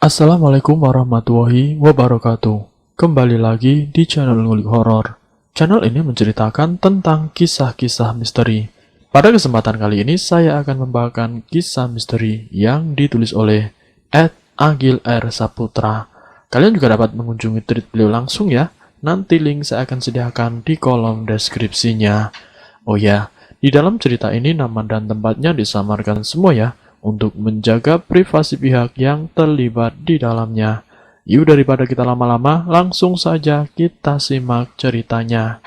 Assalamualaikum warahmatullahi wabarakatuh. Kembali lagi di channel Ngulik Horor. Channel ini menceritakan tentang kisah-kisah misteri. Pada kesempatan kali ini saya akan membawakan kisah misteri yang ditulis oleh @agil r saputra. Kalian juga dapat mengunjungi tweet beliau langsung ya. Nanti link saya akan sediakan di kolom deskripsinya. Oh ya, di dalam cerita ini nama dan tempatnya disamarkan semua ya, untuk menjaga privasi pihak yang terlibat di dalamnya. Yuk daripada kita lama-lama, langsung saja kita simak ceritanya.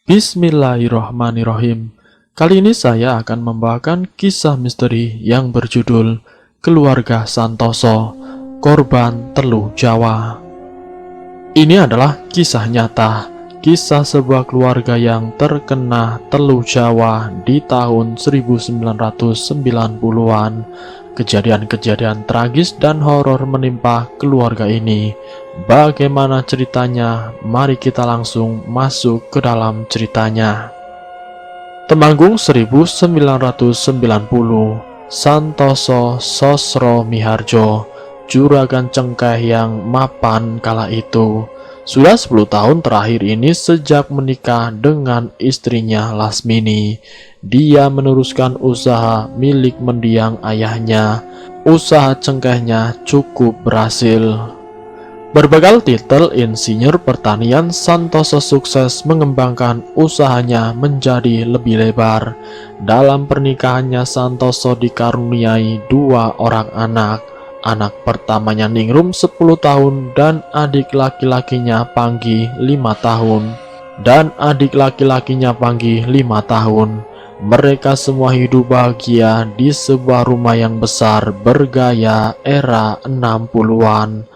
Bismillahirrohmanirrohim. Kali ini saya akan membawakan kisah misteri yang berjudul Keluarga Santoso, Korban Teluh Jawa. Ini adalah kisah nyata. Kisah sebuah keluarga yang terkena teluh Jawa di tahun 1990-an. Kejadian-kejadian tragis dan horor menimpa keluarga ini. Bagaimana ceritanya? Mari kita langsung masuk ke dalam ceritanya. Temanggung 1990, Santoso Sosro Miharjo, juragan cengkeh yang mapan kala itu. Sudah 10 tahun terakhir ini sejak menikah dengan istrinya Lasmini. Dia meneruskan usaha milik mendiang ayahnya. Usaha cengkehnya cukup berhasil. Berbekal titel insinyur pertanian, Santoso sukses mengembangkan usahanya menjadi lebih lebar. Dalam pernikahannya, Santoso dikaruniai 2 orang anak. Anak pertamanya Ningrum 10 tahun dan adik laki-lakinya Panggi 5 tahun. Mereka semua hidup bahagia di sebuah rumah yang besar bergaya era 60-an.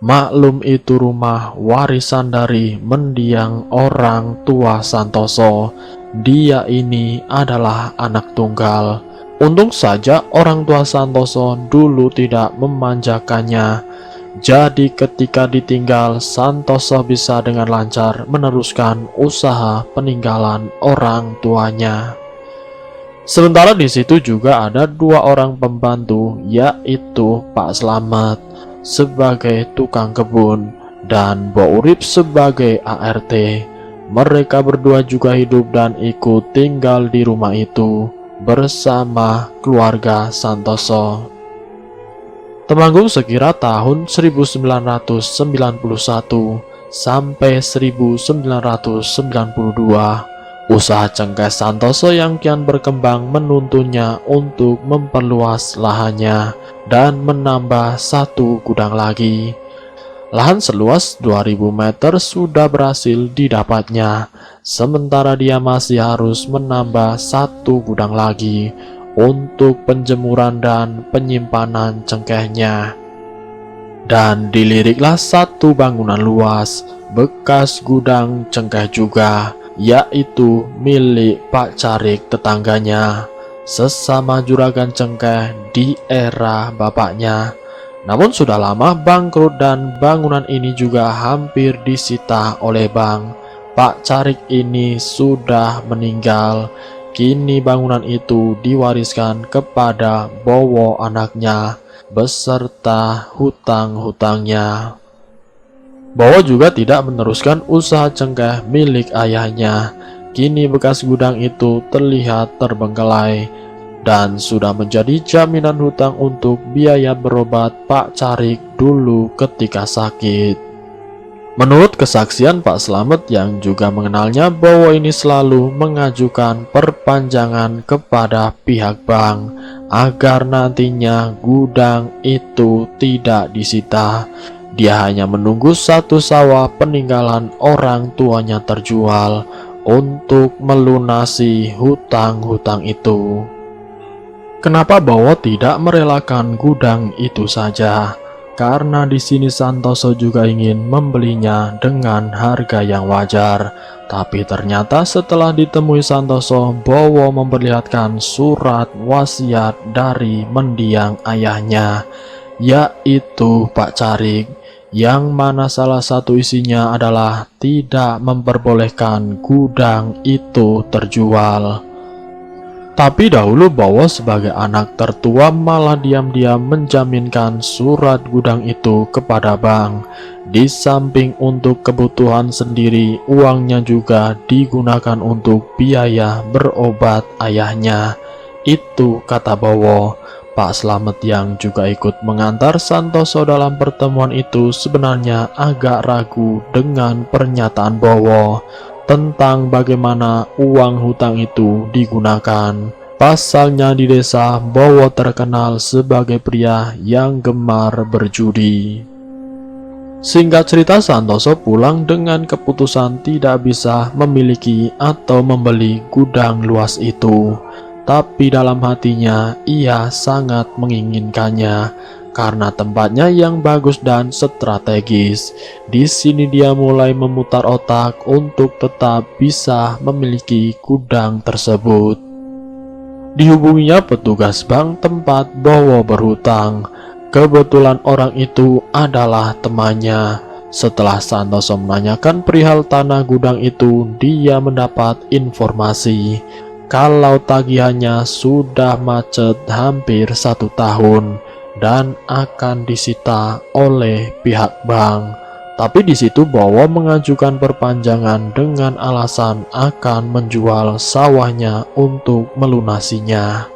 Maklum itu rumah warisan dari mendiang orang tua Santoso. Dia ini adalah anak tunggal. Untung saja orang tua Santoso dulu tidak memanjakannya. Jadi ketika ditinggal, Santoso bisa dengan lancar meneruskan usaha peninggalan orang tuanya. Sementara di situ juga ada 2 orang pembantu, yaitu Pak Slamet sebagai tukang kebun dan Mbok Urip sebagai ART. Mereka berdua juga hidup dan ikut tinggal di rumah itu bersama keluarga Santoso. Temanggung sekira tahun 1991 sampai 1992. Usaha cengkeh Santoso yang kian berkembang menuntunnya untuk memperluas lahannya dan menambah 1 gudang lagi. Lahan seluas 2000 meter sudah berhasil didapatnya. Sementara dia masih harus menambah 1 gudang lagi untuk penjemuran dan penyimpanan cengkehnya. Dan diliriklah 1 bangunan luas bekas gudang cengkeh juga, yaitu milik Pak Carik tetangganya, sesama juragan cengkeh di era bapaknya. Namun sudah lama bangkrut dan bangunan ini juga hampir disita oleh bank. Pak Carik ini sudah meninggal. Kini bangunan itu diwariskan kepada Bowo anaknya beserta hutang-hutangnya. Bowo juga tidak meneruskan usaha cengkeh milik ayahnya. Kini bekas gudang itu terlihat terbengkelai dan sudah menjadi jaminan hutang untuk biaya berobat Pak Carik dulu ketika sakit. Menurut kesaksian Pak Slamet yang juga mengenalnya, Bowo ini selalu mengajukan perpanjangan kepada pihak bank agar nantinya gudang itu tidak disita. Dia hanya menunggu 1 sawah peninggalan orang tuanya terjual untuk melunasi hutang-hutang itu. Kenapa Bowo tidak merelakan gudang itu saja? Karena di sini Santoso juga ingin membelinya dengan harga yang wajar. Tapi ternyata setelah ditemui Santoso, Bowo memperlihatkan surat wasiat dari mendiang ayahnya, yaitu Pak Carik, yang mana salah satu isinya adalah tidak memperbolehkan gudang itu terjual. Tapi dahulu Bowo sebagai anak tertua malah diam-diam menjaminkan surat gudang itu kepada bank. Di samping untuk kebutuhan sendiri, uangnya juga digunakan untuk biaya berobat ayahnya. Itu kata Bowo. Pak Slamet yang juga ikut mengantar Santoso dalam pertemuan itu sebenarnya agak ragu dengan pernyataan Bowo tentang bagaimana uang hutang itu digunakan. Pasalnya di desa, Bowo terkenal sebagai pria yang gemar berjudi. Singkat cerita, Santoso pulang dengan keputusan tidak bisa memiliki atau membeli gudang luas itu. Tapi dalam hatinya ia sangat menginginkannya karena tempatnya yang bagus dan strategis. Di sini dia mulai memutar otak untuk tetap bisa memiliki gudang tersebut. Dihubunginya petugas bank tempat Bowo berhutang. Kebetulan orang itu adalah temannya. Setelah Santoso menanyakan perihal tanah gudang itu, dia mendapat informasi kalau tagihannya sudah macet hampir 1 tahun dan akan disita oleh pihak bank. Tapi di situ Bowo mengajukan perpanjangan dengan alasan akan menjual sawahnya untuk melunasinya.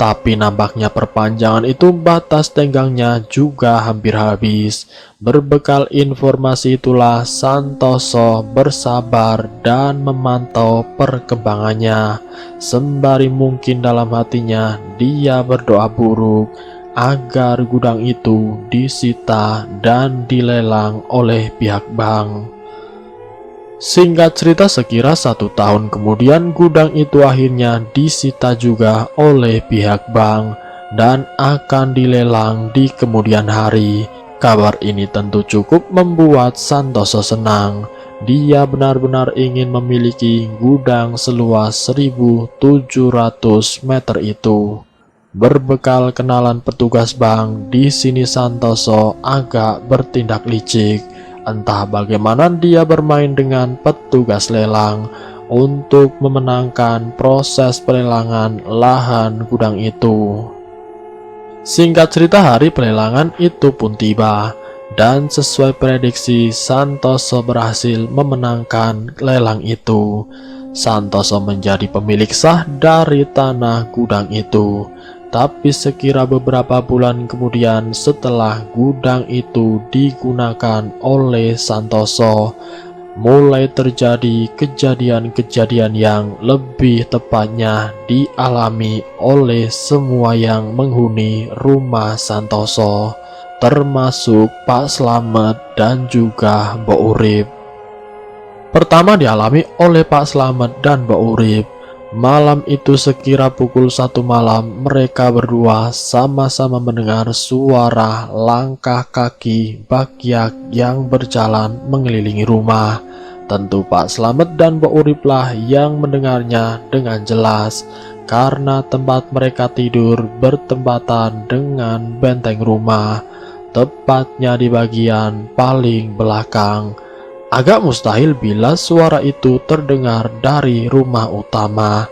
Tapi nampaknya perpanjangan itu batas tenggangnya juga hampir habis. Berbekal informasi itulah Santoso bersabar dan memantau perkembangannya. Sembari mungkin dalam hatinya dia berdoa buruk agar gudang itu disita dan dilelang oleh pihak bank. Singkat cerita, sekira 1 tahun kemudian gudang itu akhirnya disita juga oleh pihak bank dan akan dilelang di kemudian hari. Kabar ini tentu cukup membuat Santoso senang. Dia benar-benar ingin memiliki gudang seluas 1.700 meter itu. Berbekal kenalan petugas bank, di sini Santoso agak bertindak licik. Entah bagaimana dia bermain dengan petugas lelang untuk memenangkan proses pelelangan lahan gudang itu. Singkat cerita, hari pelelangan itu pun tiba dan sesuai prediksi Santoso berhasil memenangkan lelang itu. Santoso menjadi pemilik sah dari tanah gudang itu. Tapi sekira beberapa bulan kemudian setelah gudang itu digunakan oleh Santoso, mulai terjadi kejadian-kejadian yang lebih tepatnya dialami oleh semua yang menghuni rumah Santoso, termasuk Pak Slamet dan juga Mbok Urip. Pertama dialami oleh Pak Slamet dan Mbok Urip. Malam itu sekira pukul 1 malam, mereka berdua sama-sama mendengar suara langkah kaki Bakyak yang berjalan mengelilingi rumah. Tentu Pak Slamet dan Mbok Urip lah yang mendengarnya dengan jelas, karena tempat mereka tidur bertempatan dengan benteng rumah, tepatnya di bagian paling belakang. Agak mustahil bila suara itu terdengar dari rumah utama,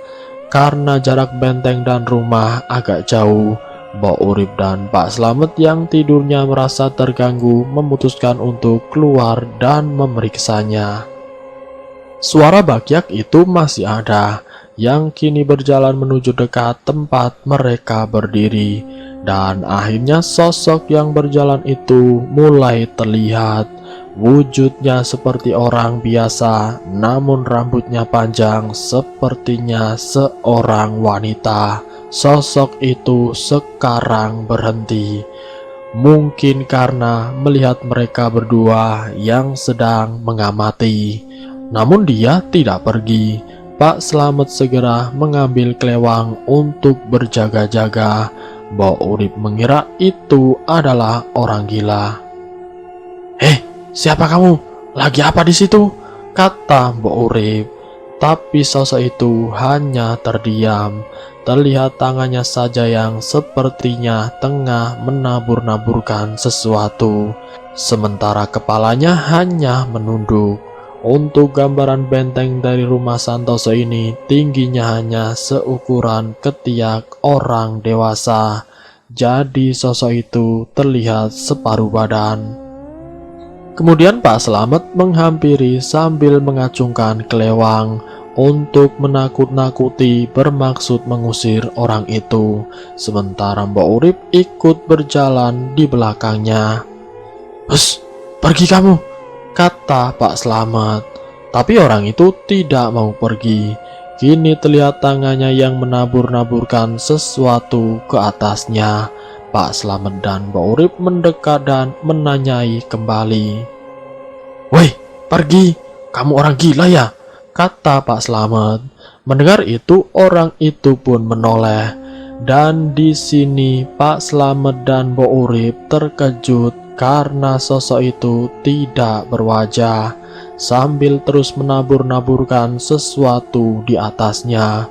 karena jarak benteng dan rumah agak jauh. Mbok Urip dan Pak Slamet yang tidurnya merasa terganggu memutuskan untuk keluar dan memeriksanya. Suara Bakyak itu masih ada, yang kini berjalan menuju dekat tempat mereka berdiri, dan akhirnya sosok yang berjalan itu mulai terlihat. Wujudnya seperti orang biasa, namun rambutnya panjang sepertinya seorang wanita. Sosok itu sekarang berhenti, mungkin karena melihat mereka berdua yang sedang mengamati. Namun dia tidak pergi. Pak Slamet segera mengambil kelewang untuk berjaga-jaga. Mbok Urip mengira itu adalah orang gila. "Siapa kamu? Lagi apa di situ?" kata Mbok Urip. Tapi sosok itu hanya terdiam. Terlihat tangannya saja yang sepertinya tengah menabur-naburkan sesuatu, sementara kepalanya hanya menunduk. Untuk gambaran benteng dari rumah Santoso ini tingginya hanya seukuran ketiak orang dewasa. Jadi sosok itu terlihat separuh badan. Kemudian Pak Slamet menghampiri sambil mengacungkan kelewang untuk menakut-nakuti, bermaksud mengusir orang itu. Sementara Mbok Urip ikut berjalan di belakangnya. "Hus, pergi kamu," kata Pak Slamet. Tapi orang itu tidak mau pergi. Kini terlihat tangannya yang menabur-naburkan sesuatu ke atasnya. Pak Slamet dan Mbok Urip mendekat dan menanyai kembali. "Woi, pergi, kamu orang gila ya?" kata Pak Slamet. Mendengar itu, orang itu pun menoleh. Dan di sini Pak Slamet dan Mbok Urip terkejut karena sosok itu tidak berwajah, sambil terus menabur-naburkan sesuatu di atasnya.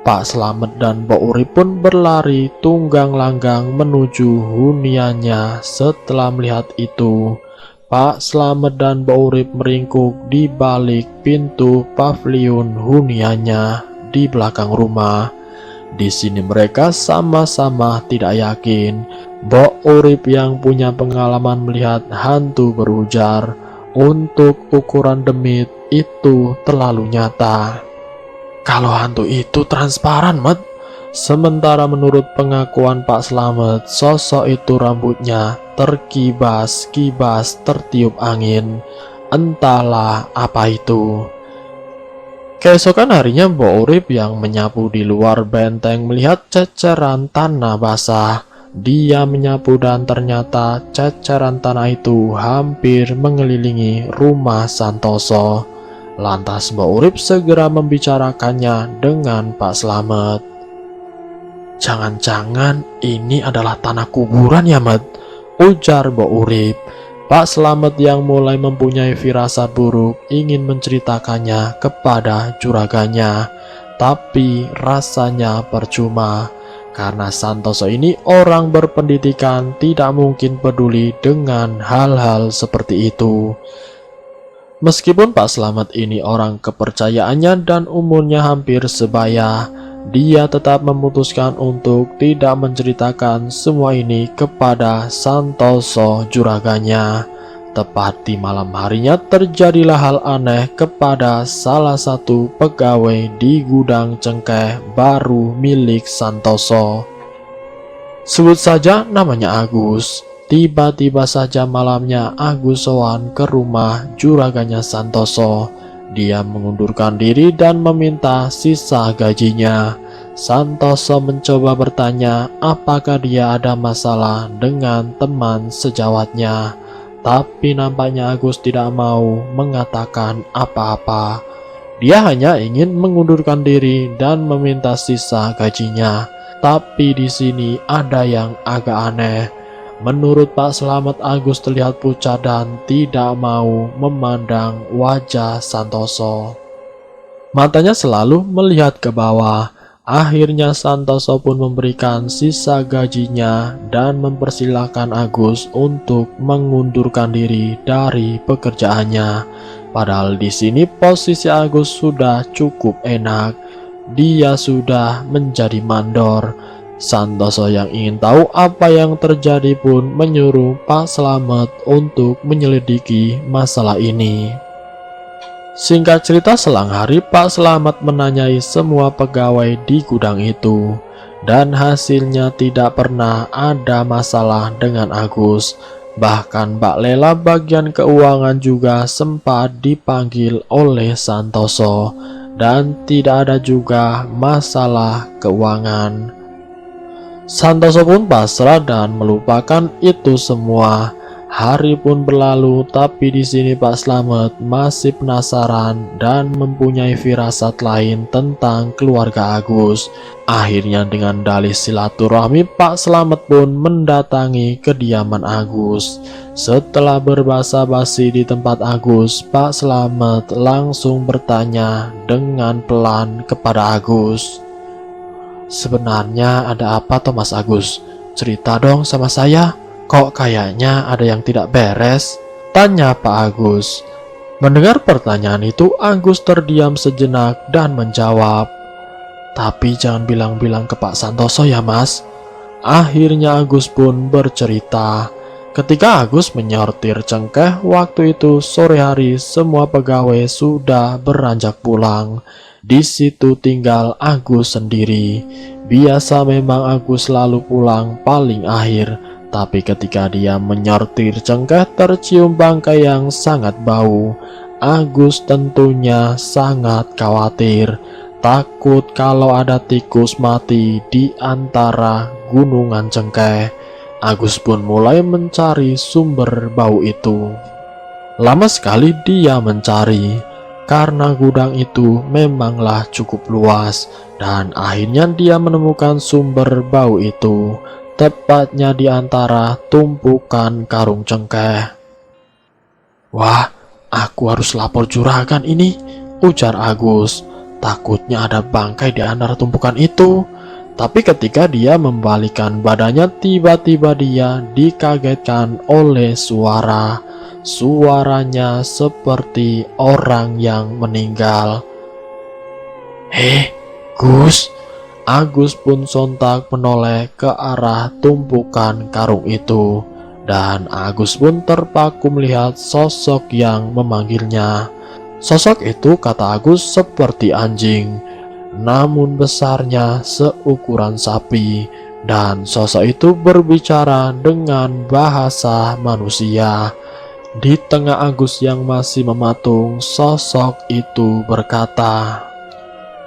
Pak Slamet dan Mbok Urip pun berlari tunggang langgang menuju huniannya. Setelah melihat itu, Pak Slamet dan Mbok Urip meringkuk di balik pintu paviliun huniannya di belakang rumah. Di sini mereka sama-sama tidak yakin. Mbok Urip yang punya pengalaman melihat hantu berujar, "Untuk ukuran demit itu terlalu nyata. Kalau hantu itu transparan, Mat." Sementara menurut pengakuan Pak Slamet, sosok itu rambutnya terkibas-kibas tertiup angin. Entahlah apa itu. Keesokan harinya Mbok Urip yang menyapu di luar benteng melihat ceceran tanah basah. Dia menyapu dan ternyata ceceran tanah itu hampir mengelilingi rumah Santoso. Lantas Mbok Urip segera membicarakannya dengan Pak Slamet. "Jangan-jangan ini adalah tanah kuburan ya, Mat?" ujar Mbok Urip. Pak Slamet yang mulai mempunyai firasat buruk ingin menceritakannya kepada juraganya, tapi rasanya percuma. Karena Santoso ini orang berpendidikan, tidak mungkin peduli dengan hal-hal seperti itu. Meskipun Pak Slamet ini orang kepercayaannya dan umurnya hampir sebaya, dia tetap memutuskan untuk tidak menceritakan semua ini kepada Santoso juraganya. Tepat di malam harinya terjadilah hal aneh kepada salah satu pegawai di gudang cengkeh baru milik Santoso. Sebut saja namanya Agus. Tiba-tiba saja malamnya Agus sowan ke rumah juraganya Santoso. Dia mengundurkan diri dan meminta sisa gajinya. Santoso mencoba bertanya apakah dia ada masalah dengan teman sejawatnya, tapi nampaknya Agus tidak mau mengatakan apa-apa. Dia hanya ingin mengundurkan diri dan meminta sisa gajinya. Tapi di sini ada yang agak aneh. Menurut Pak Slamet, Agus terlihat pucat dan tidak mau memandang wajah Santoso. Matanya selalu melihat ke bawah. Akhirnya Santoso pun memberikan sisa gajinya dan mempersilahkan Agus untuk mengundurkan diri dari pekerjaannya. Padahal di sini posisi Agus sudah cukup enak. Dia sudah menjadi mandor. Santoso yang ingin tahu apa yang terjadi pun menyuruh Pak Slamet untuk menyelidiki masalah ini. Singkat cerita, selang hari Pak Slamet menanyai semua pegawai di gudang itu, dan hasilnya tidak pernah ada masalah dengan Agus. Bahkan Mbak Lela bagian keuangan juga sempat dipanggil oleh Santoso, dan tidak ada juga masalah keuangan. Santoso pun pasrah dan melupakan itu semua. Hari pun berlalu, tapi di sini Pak Slamet masih penasaran dan mempunyai firasat lain tentang keluarga Agus. Akhirnya dengan dalih silaturahmi, Pak Slamet pun mendatangi kediaman Agus. Setelah berbasa-basi di tempat Agus, Pak Slamet langsung bertanya dengan pelan kepada Agus. "Sebenarnya ada apa toh Mas Agus? Cerita dong sama saya. Kok kayaknya ada yang tidak beres?" tanya Pak Agus. Mendengar pertanyaan itu, Agus terdiam sejenak dan menjawab, "Tapi jangan bilang-bilang ke Pak Santoso ya Mas." Akhirnya Agus pun bercerita. Ketika Agus menyortir cengkeh, waktu itu sore hari semua pegawai sudah beranjak pulang. Di situ tinggal Agus sendiri. Biasa memang Agus selalu pulang paling akhir, tapi ketika dia menyortir cengkeh tercium bangkai yang sangat bau. Agus tentunya sangat khawatir, takut kalau ada tikus mati di antara gunungan cengkeh. Agus pun mulai mencari sumber bau itu. Lama sekali dia mencari, karena gudang itu memanglah cukup luas, dan akhirnya dia menemukan sumber bau itu, tepatnya di antara tumpukan karung cengkeh. "Wah, aku harus lapor juragan ini," ujar Agus. "Takutnya ada bangkai di antara tumpukan itu." Tapi ketika dia membalikan badannya, tiba-tiba dia dikagetkan oleh suara. Suaranya seperti orang yang meninggal. Gus!" Agus pun sontak menoleh ke arah tumpukan karung itu. Dan Agus pun terpaku melihat sosok yang memanggilnya. Sosok itu, kata Agus, seperti anjing, namun besarnya seukuran sapi, dan sosok itu berbicara dengan bahasa manusia. Di tengah Agus yang masih mematung, sosok itu berkata,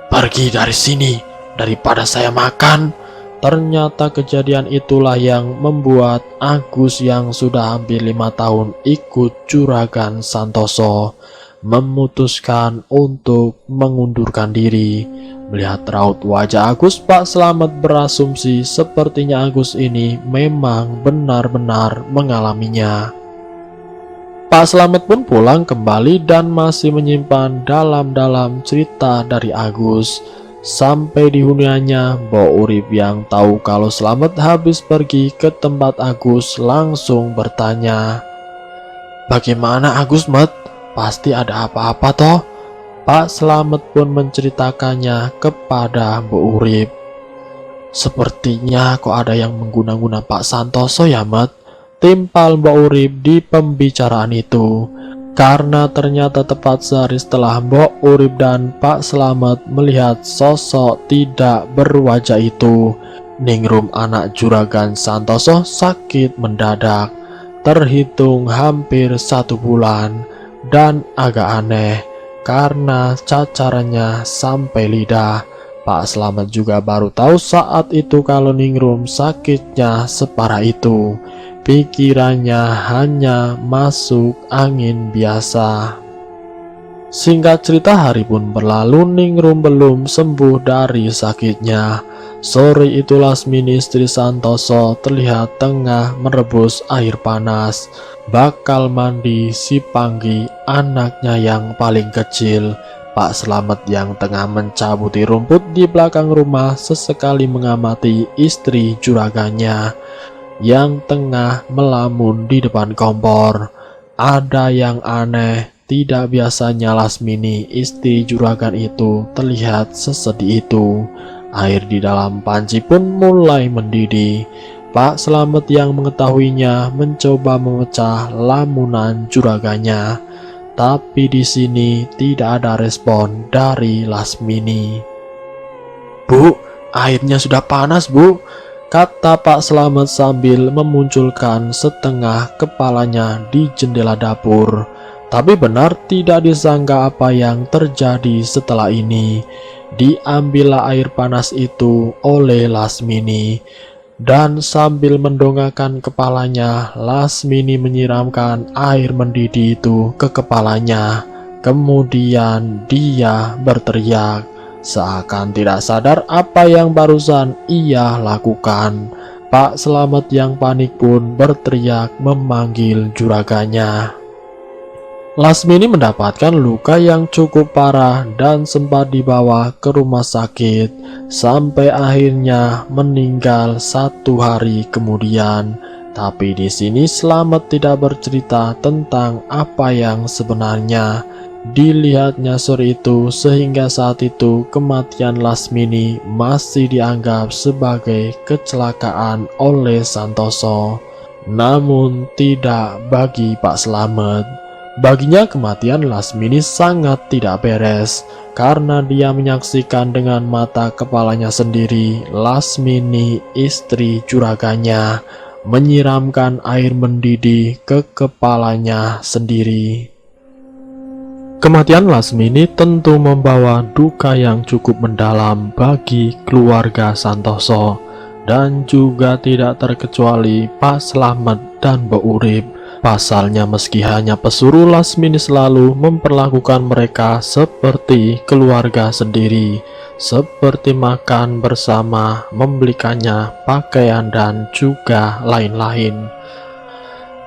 "Pergi dari sini, daripada saya makan." Ternyata kejadian itulah yang membuat Agus yang sudah hampir 5 tahun ikut Juragan Santoso memutuskan untuk mengundurkan diri. Melihat raut wajah Agus, Pak Slamet berasumsi sepertinya Agus ini memang benar-benar mengalaminya. Pak Slamet pun pulang kembali dan masih menyimpan dalam-dalam cerita dari Agus. Sampai di huniannya, Mbok Urip yang tahu kalau Slamet habis pergi ke tempat Agus langsung bertanya, "Bagaimana Agus, Met? Pasti ada apa-apa toh?" Pak Slamet pun menceritakannya kepada Mbok Urip. "Sepertinya kok ada yang mengguna-guna Pak Santoso ya, Met?" timpal Mbok Urip di pembicaraan itu. Karena ternyata tepat sehari setelah Mbok Urip dan Pak Slamet melihat sosok tidak berwajah itu, Ningrum anak Juragan Santoso sakit mendadak, terhitung hampir 1 bulan, dan agak aneh karena cacarannya sampai lidah. Pak Slamet juga baru tahu saat itu kalau Ningrum sakitnya separah itu. Pikirannya hanya masuk angin biasa. Singkat cerita, hari pun berlalu, Ningrum belum sembuh dari sakitnya. Sore itu Lasmini istri Santoso terlihat tengah merebus air panas, bakal mandi si Panggi, anaknya yang paling kecil. Pak Slamet yang tengah mencabuti rumput di belakang rumah sesekali mengamati istri juragannya yang tengah melamun di depan kompor. Ada yang aneh, tidak biasanya Lasmini istri juragan itu terlihat sesedih itu. Air di dalam panci pun mulai mendidih. Pak Slamet yang mengetahuinya mencoba memecah lamunan juragannya, tapi di sini tidak ada respon dari Lasmini. "Bu, airnya sudah panas, Bu," kata Pak Slamet sambil memunculkan setengah kepalanya di jendela dapur. Tapi benar tidak disangka apa yang terjadi setelah ini. Diambillah air panas itu oleh Lasmini, dan sambil mendongakkan kepalanya, Lasmini menyiramkan air mendidih itu ke kepalanya. Kemudian dia berteriak, seakan tidak sadar apa yang barusan ia lakukan. Pak Slamet yang panik pun berteriak memanggil juragannya. Lasmini mendapatkan luka yang cukup parah dan sempat dibawa ke rumah sakit, sampai akhirnya meninggal 1 hari kemudian. Tapi di sini Slamet tidak bercerita tentang apa yang sebenarnya dilihatnya sore itu, sehingga saat itu kematian Lasmini masih dianggap sebagai kecelakaan oleh Santoso. Namun tidak bagi Pak Slamet. Baginya kematian Lasmini sangat tidak beres, karena dia menyaksikan dengan mata kepalanya sendiri Lasmini, istri juraganya, menyiramkan air mendidih ke kepalanya sendiri. Kematian Lasmini tentu membawa duka yang cukup mendalam bagi keluarga Santoso, dan juga tidak terkecuali Pak Slamet dan Mbok Urip. Pasalnya meski hanya pesuruh, Lasmini selalu memperlakukan mereka seperti keluarga sendiri, seperti makan bersama, membelikannya pakaian dan juga lain-lain.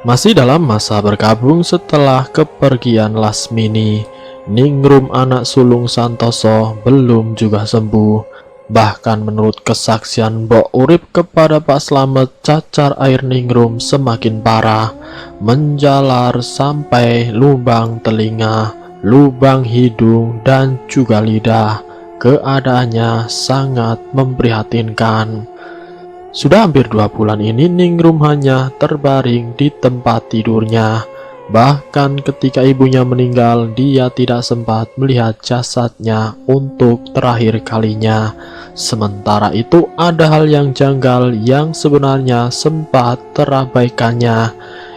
Masih dalam masa berkabung setelah kepergian Lasmini, Ningrum anak sulung Santoso belum juga sembuh. Bahkan menurut kesaksian Mbok Urip kepada Pak Slamet, cacar air Ningrum semakin parah, menjalar sampai lubang telinga, lubang hidung, dan juga lidah. Keadaannya sangat memprihatinkan. Sudah hampir 2 bulan ini Ningrum hanya terbaring di tempat tidurnya. Bahkan ketika ibunya meninggal, dia tidak sempat melihat jasadnya untuk terakhir kalinya. Sementara itu ada hal yang janggal yang sebenarnya sempat terabaikannya,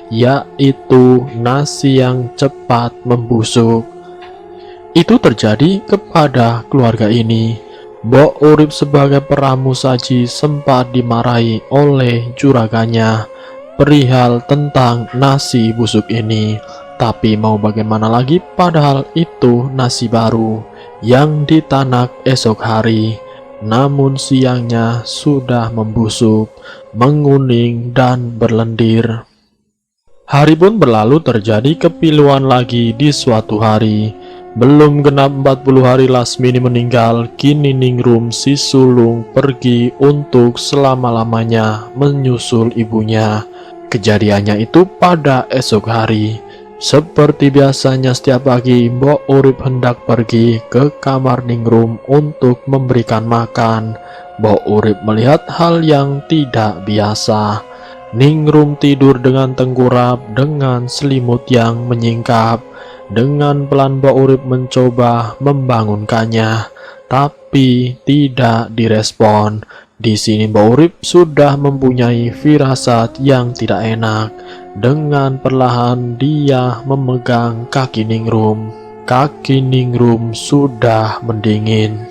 yaitu nasi yang cepat membusuk. Itu terjadi kepada keluarga ini. Mbok Urip sebagai peramu saji sempat dimarahi oleh juraganya perihal tentang nasi busuk ini. Tapi mau bagaimana lagi, padahal itu nasi baru yang ditanak esok hari. Namun siangnya sudah membusuk, menguning dan berlendir. Hari pun berlalu, terjadi kepiluan lagi di suatu hari. Belum genap 40 hari Lasmini meninggal, kini Ningrum si sulung pergi untuk selama-lamanya menyusul ibunya. Kejadiannya itu pada esok hari. Seperti biasanya setiap pagi, Mbok Urip hendak pergi ke kamar Ningrum untuk memberikan makan. Mbok Urip melihat hal yang tidak biasa. Ningrum tidur dengan tengkurap, dengan selimut yang menyingkap. Dengan pelan Mbok Urip mencoba membangunkannya, tapi tidak direspon. Di sini Mbok Urip sudah mempunyai firasat yang tidak enak. Dengan perlahan dia memegang kaki Ningrum. Kaki Ningrum sudah mendingin.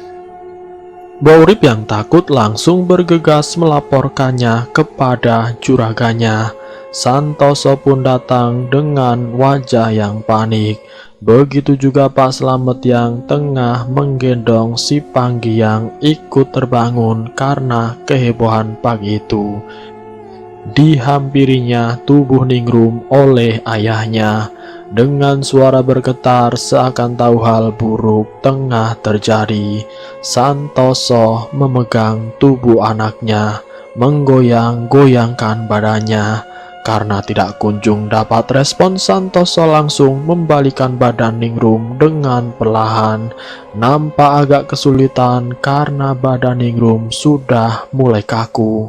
Mbok Urip yang takut langsung bergegas melaporkannya kepada juraganya. Santoso pun datang dengan wajah yang panik. Begitu juga Pak Slamet yang tengah menggendong si Panggi yang ikut terbangun karena kehebohan pagi itu. Dihampirinya tubuh Ningrum oleh ayahnya. Dengan suara bergetar seakan tahu hal buruk tengah terjadi, Santoso memegang tubuh anaknya, menggoyang-goyangkan badannya. Karena tidak kunjung dapat respon, Santoso langsung membalikan badan Ningrum dengan perlahan. Nampak agak kesulitan karena badan Ningrum sudah mulai kaku.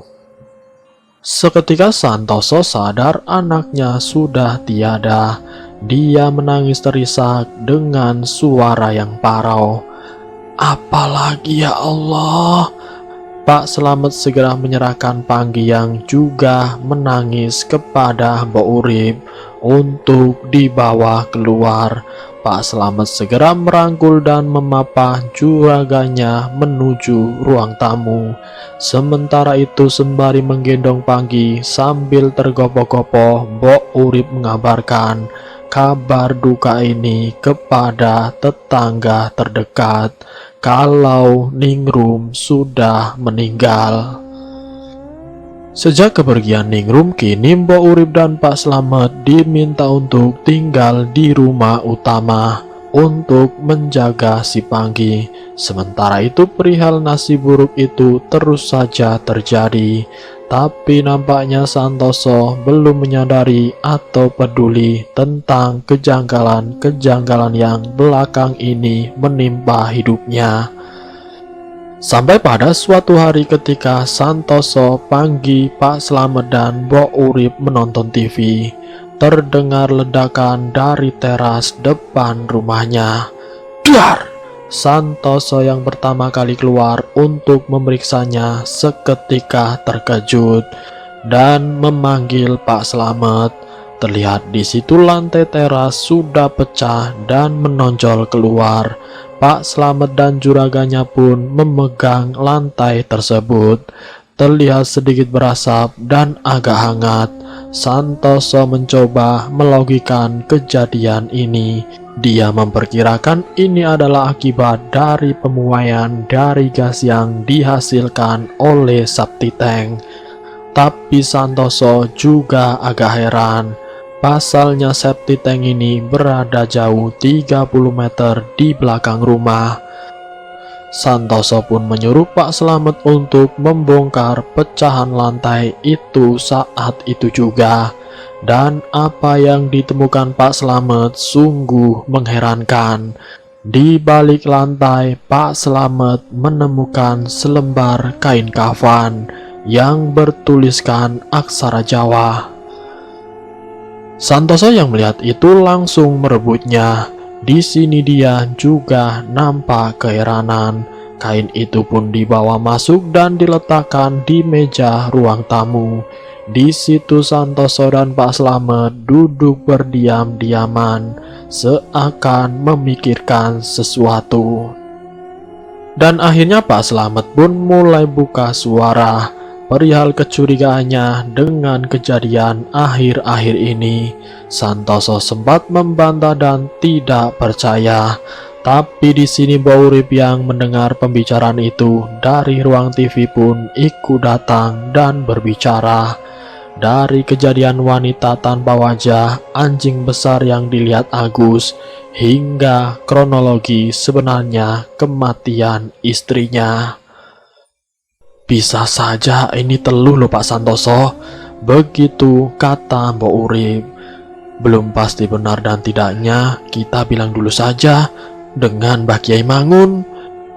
Seketika Santoso sadar anaknya sudah tiada. Dia menangis terisak dengan suara yang parau. "Apalagi ya Allah?" Pak Slamet segera menyerahkan Panggi yang juga menangis kepada Mbok Urip untuk dibawa keluar. Pak Slamet segera merangkul dan memapah juraganya menuju ruang tamu. Sementara itu sembari menggendong Panggi sambil tergopoh-gopoh, Mbok Urip mengabarkan kabar duka ini kepada tetangga terdekat, kalau Ningrum sudah meninggal. Sejak kepergian Ningrum, kini Mbok Urip dan Pak Slamet diminta untuk tinggal di rumah utama. untuk menjaga si Panggi. Sementara itu perihal nasib buruk itu terus saja terjadi. Tapi nampaknya Santoso belum menyadari atau peduli tentang kejanggalan-kejanggalan yang belakang ini menimpa hidupnya. Sampai pada suatu hari ketika Santoso, Panggi, Pak Slamet dan Mbok Urip menonton TV, terdengar ledakan dari teras depan rumahnya. Dar! Santoso yang pertama kali keluar untuk memeriksanya seketika terkejut dan memanggil Pak Slamet. Terlihat di situ lantai teras sudah pecah dan menonjol keluar. Pak Slamet dan juraganya pun memegang lantai tersebut. Terlihat sedikit berasap dan agak hangat. Santoso mencoba melogikan kejadian ini. Dia memperkirakan ini adalah akibat dari pemuaian dari gas yang dihasilkan oleh Sakti Tank. Tapi Santoso juga agak heran. Pasalnya septic tank ini berada jauh 30 meter di belakang rumah. Santoso pun menyuruh Pak Slamet untuk membongkar pecahan lantai itu saat itu juga. Dan apa yang ditemukan Pak Slamet sungguh mengherankan. Di balik lantai, Pak Slamet menemukan selembar kain kafan yang bertuliskan aksara Jawa. Santoso yang melihat itu langsung merebutnya. Di sini dia juga nampak keheranan. Kain itu pun dibawa masuk dan diletakkan di meja ruang tamu. Di situ Santoso dan Pak Slamet duduk berdiam-diaman, seakan memikirkan sesuatu. Dan akhirnya Pak Slamet pun mulai buka suara perihal kecurigaannya dengan kejadian akhir-akhir ini. Santoso sempat membantah dan tidak percaya. Tapi di sini Mbok Urip yang mendengar pembicaraan itu dari ruang TV pun ikut datang dan berbicara. Dari kejadian wanita tanpa wajah, anjing besar yang dilihat Agus, hingga kronologi sebenarnya kematian istrinya. Bisa saja ini teluh loh Pak Santoso, begitu kata Mbok Urip. Belum pasti benar dan tidaknya, kita bilang dulu saja dengan Mbah Kiai Mangun.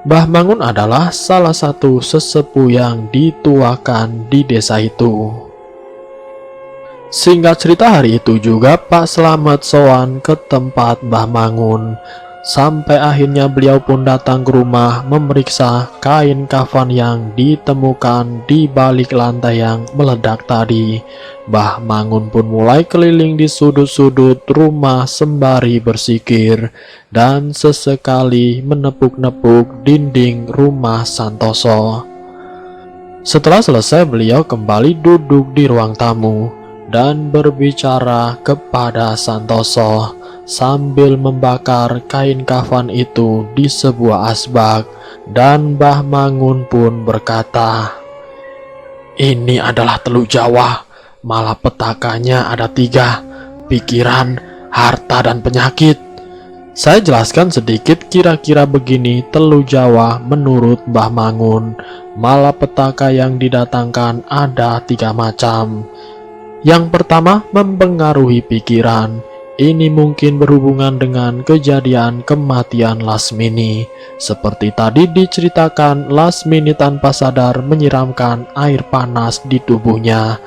Mbah Mangun adalah salah satu sesepuh yang dituakan di desa itu. Singkat cerita hari itu juga Pak Slamet sowan ke tempat Mbah Mangun. Sampai akhirnya beliau pun datang ke rumah memeriksa kain kafan yang ditemukan di balik lantai yang meledak tadi. Mbah Mangun pun mulai keliling di sudut-sudut rumah sembari bersikir dan sesekali menepuk-nepuk dinding rumah Santoso. Setelah selesai beliau kembali duduk di ruang tamu dan berbicara kepada Santoso sambil membakar kain kafan itu di sebuah asbak. Dan Mbah Mangun pun berkata, "Ini adalah teluk Jawa, malapetakannya ada 3, pikiran, harta, dan penyakit." Saya jelaskan sedikit, kira-kira begini teluk Jawa menurut Mbah Mangun. Malapetaka yang didatangkan ada 3 macam. Yang pertama, mempengaruhi pikiran. Ini mungkin berhubungan dengan kejadian kematian Lasmini. Seperti tadi diceritakan, Lasmini tanpa sadar menyiramkan air panas di tubuhnya.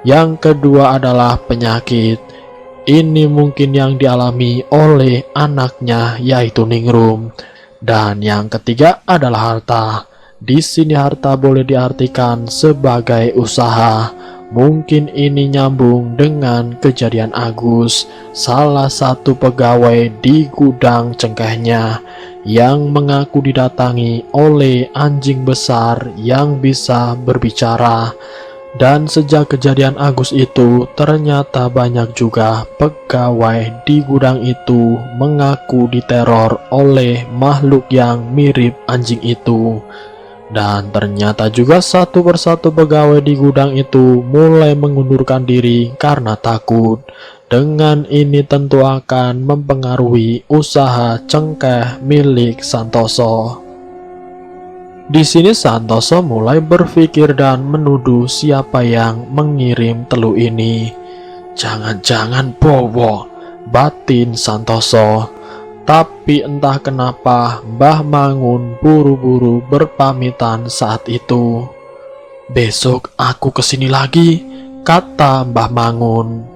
Yang kedua adalah penyakit. Ini mungkin yang dialami oleh anaknya, yaitu Ningrum. Dan yang ketiga adalah harta. Di sini harta boleh diartikan sebagai usaha. Mungkin ini nyambung dengan kejadian Agus, salah satu pegawai di gudang cengkehnya, yang mengaku didatangi oleh anjing besar yang bisa berbicara. Dan sejak kejadian Agus itu, ternyata banyak juga pegawai di gudang itu mengaku diteror oleh makhluk yang mirip anjing itu. Dan ternyata juga satu persatu pegawai di gudang itu mulai mengundurkan diri karena takut. Dengan ini tentu akan mempengaruhi usaha cengkeh milik Santoso. Di sini Santoso mulai berpikir dan menuduh siapa yang mengirim telu ini. Jangan-jangan Bowo, batin Santoso. Tapi entah kenapa Mbah Mangun buru-buru berpamitan saat itu. Besok aku kesini lagi, kata Mbah Mangun.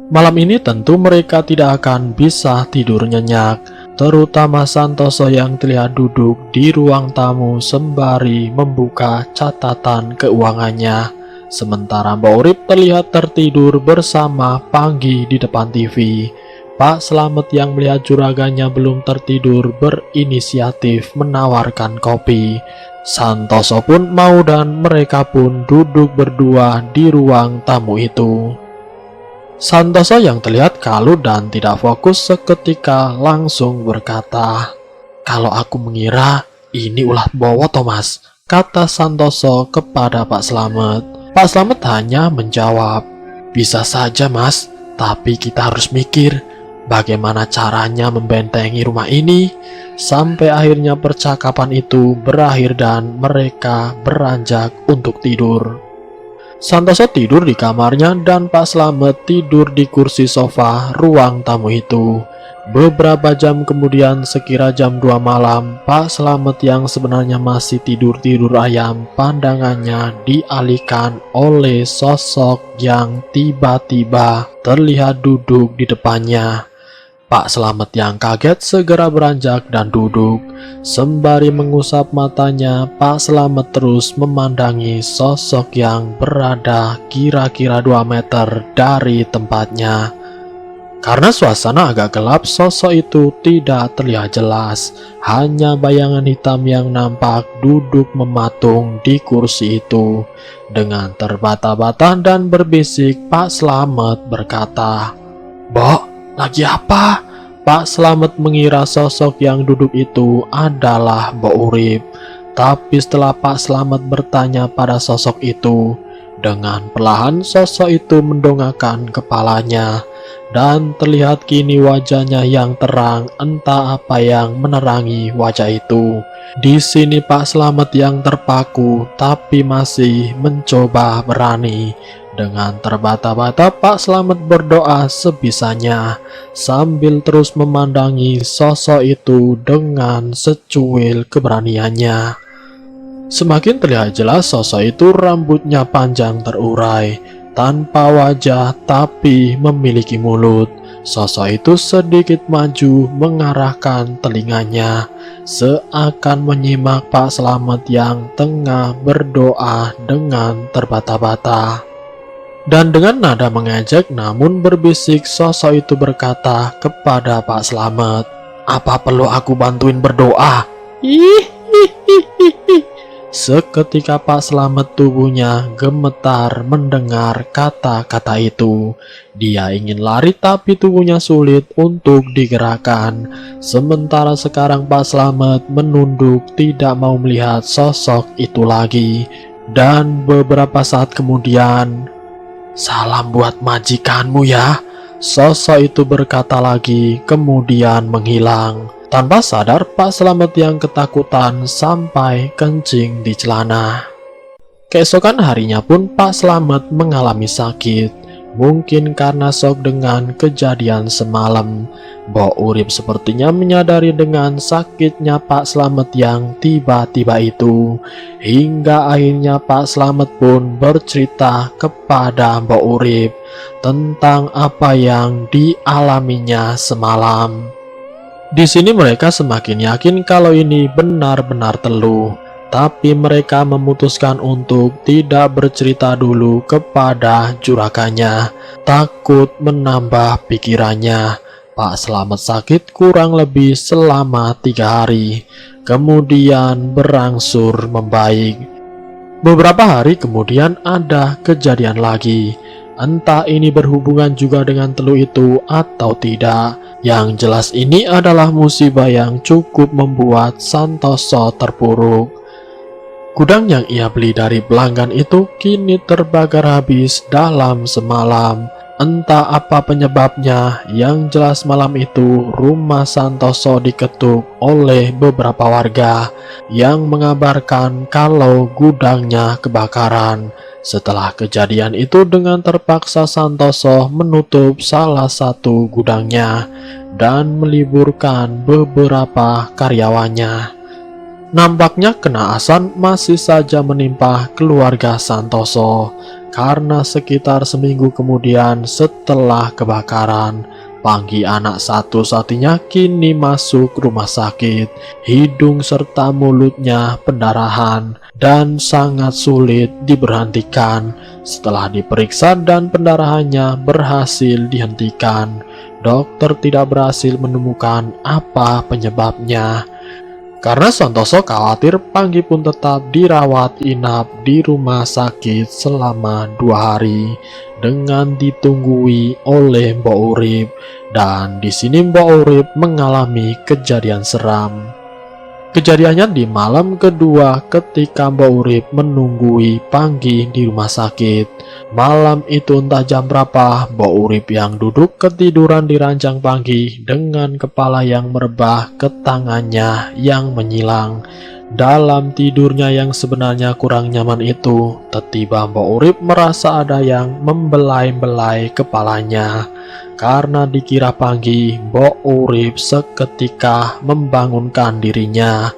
Malam ini tentu mereka tidak akan bisa tidur nyenyak, terutama Santoso yang terlihat duduk di ruang tamu sembari membuka catatan keuangannya. Sementara Mbak Urip terlihat tertidur bersama Panggi di depan TV. Pak Slamet yang melihat juragannya belum tertidur berinisiatif menawarkan kopi. Santoso pun mau dan mereka pun duduk berdua di ruang tamu itu. Santoso yang terlihat kalut dan tidak fokus seketika langsung berkata, "Kalau aku mengira ini ulah Bowo Thomas," kata Santoso kepada Pak Slamet. Pak Slamet hanya menjawab, "Bisa saja mas, tapi kita harus mikir bagaimana caranya membentengi rumah ini." Sampai akhirnya percakapan itu berakhir dan mereka beranjak untuk tidur. Santoso tidur di kamarnya dan Pak Slamet tidur di kursi sofa ruang tamu itu. Beberapa jam kemudian, sekira jam 2 malam, Pak Slamet yang sebenarnya masih tidur-tidur ayam, pandangannya dialihkan oleh sosok yang tiba-tiba terlihat duduk di depannya. Pak Slamet yang kaget segera beranjak dan duduk. Sembari mengusap matanya, Pak Slamet terus memandangi sosok yang berada kira-kira 2 meter dari tempatnya. Karena suasana agak gelap, sosok itu tidak terlihat jelas. Hanya bayangan hitam yang nampak duduk mematung di kursi itu. Dengan terbata-bata dan berbisik, Pak Slamet berkata, "Mbok, lagi apa?" Pak Slamet mengira sosok yang duduk itu adalah Mbok Urip. Tapi setelah Pak Slamet bertanya pada sosok itu, dengan perlahan sosok itu mendongakkan kepalanya. Dan terlihat kini wajahnya yang terang, entah apa yang menerangi wajah itu. Di sini Pak Slamet yang terpaku tapi masih mencoba berani. Dengan terbata-bata Pak Slamet berdoa sebisanya sambil terus memandangi sosok itu dengan secuil keberaniannya. Semakin terlihat jelas sosok itu rambutnya panjang terurai, tanpa wajah tapi memiliki mulut. Sosok itu sedikit maju mengarahkan telinganya, seakan menyimak Pak Slamet yang tengah berdoa dengan terbata-bata. Dan dengan nada mengejek namun berbisik, sosok itu berkata kepada Pak Slamet, "Apa perlu aku bantuin berdoa?" Seketika Pak Slamet tubuhnya gemetar mendengar kata-kata itu. Dia ingin lari tapi tubuhnya sulit untuk digerakkan. Sementara sekarang Pak Slamet menunduk tidak mau melihat sosok itu lagi. Dan beberapa saat kemudian, "Salam buat majikanmu ya," sosok itu berkata lagi, kemudian menghilang. Tanpa sadar, Pak Slamet yang ketakutan sampai kencing di celana. Keesokan harinya pun Pak Slamet mengalami sakit. Mungkin karena shock dengan kejadian semalam. Mbok Urip sepertinya menyadari dengan sakitnya Pak Slamet yang tiba-tiba itu. Hingga akhirnya Pak Slamet pun bercerita kepada Mbok Urip tentang apa yang dialaminya semalam. Di sini mereka semakin yakin kalau ini benar-benar teluh. Tapi mereka memutuskan untuk tidak bercerita dulu kepada juragannya, takut menambah pikirannya. Pak Slamet sakit kurang lebih selama 3 hari, kemudian berangsur membaik. Beberapa hari kemudian ada kejadian lagi. Entah ini berhubungan juga dengan teluh itu atau tidak. Yang jelas ini adalah musibah yang cukup membuat Santoso terpuruk. Gudang yang ia beli dari pelanggan itu kini terbakar habis dalam semalam. Entah apa penyebabnya, yang jelas malam itu rumah Santoso diketuk oleh beberapa warga yang mengabarkan kalau gudangnya kebakaran. Setelah kejadian itu, dengan terpaksa Santoso menutup salah satu gudangnya dan meliburkan beberapa karyawannya. Nampaknya kenaasan masih saja menimpa keluarga Santoso, karena sekitar seminggu kemudian setelah kebakaran, Panggi, anak satu-satunya, kini masuk rumah sakit. Hidung serta mulutnya pendarahan dan sangat sulit diberhentikan. Setelah diperiksa dan pendarahannya berhasil dihentikan, dokter tidak berhasil menemukan apa penyebabnya. Karena Santoso khawatir, Panggi pun tetap dirawat inap di rumah sakit selama 2 hari dengan ditunggui oleh Mbok Urip. Dan di sini Mbok Urip mengalami kejadian seram. Kejadiannya di malam kedua ketika Mbok Urip menunggui Panggi di rumah sakit. Malam itu entah jam berapa, Mbok Urip yang duduk ketiduran di ranjang Panggi dengan kepala yang merebah ke tangannya yang menyilang. Dalam tidurnya yang sebenarnya kurang nyaman itu, tiba-tiba Mbok Urip merasa ada yang membelai-belai kepalanya. Karena dikira Panggi, Mbok Urip seketika membangunkan dirinya.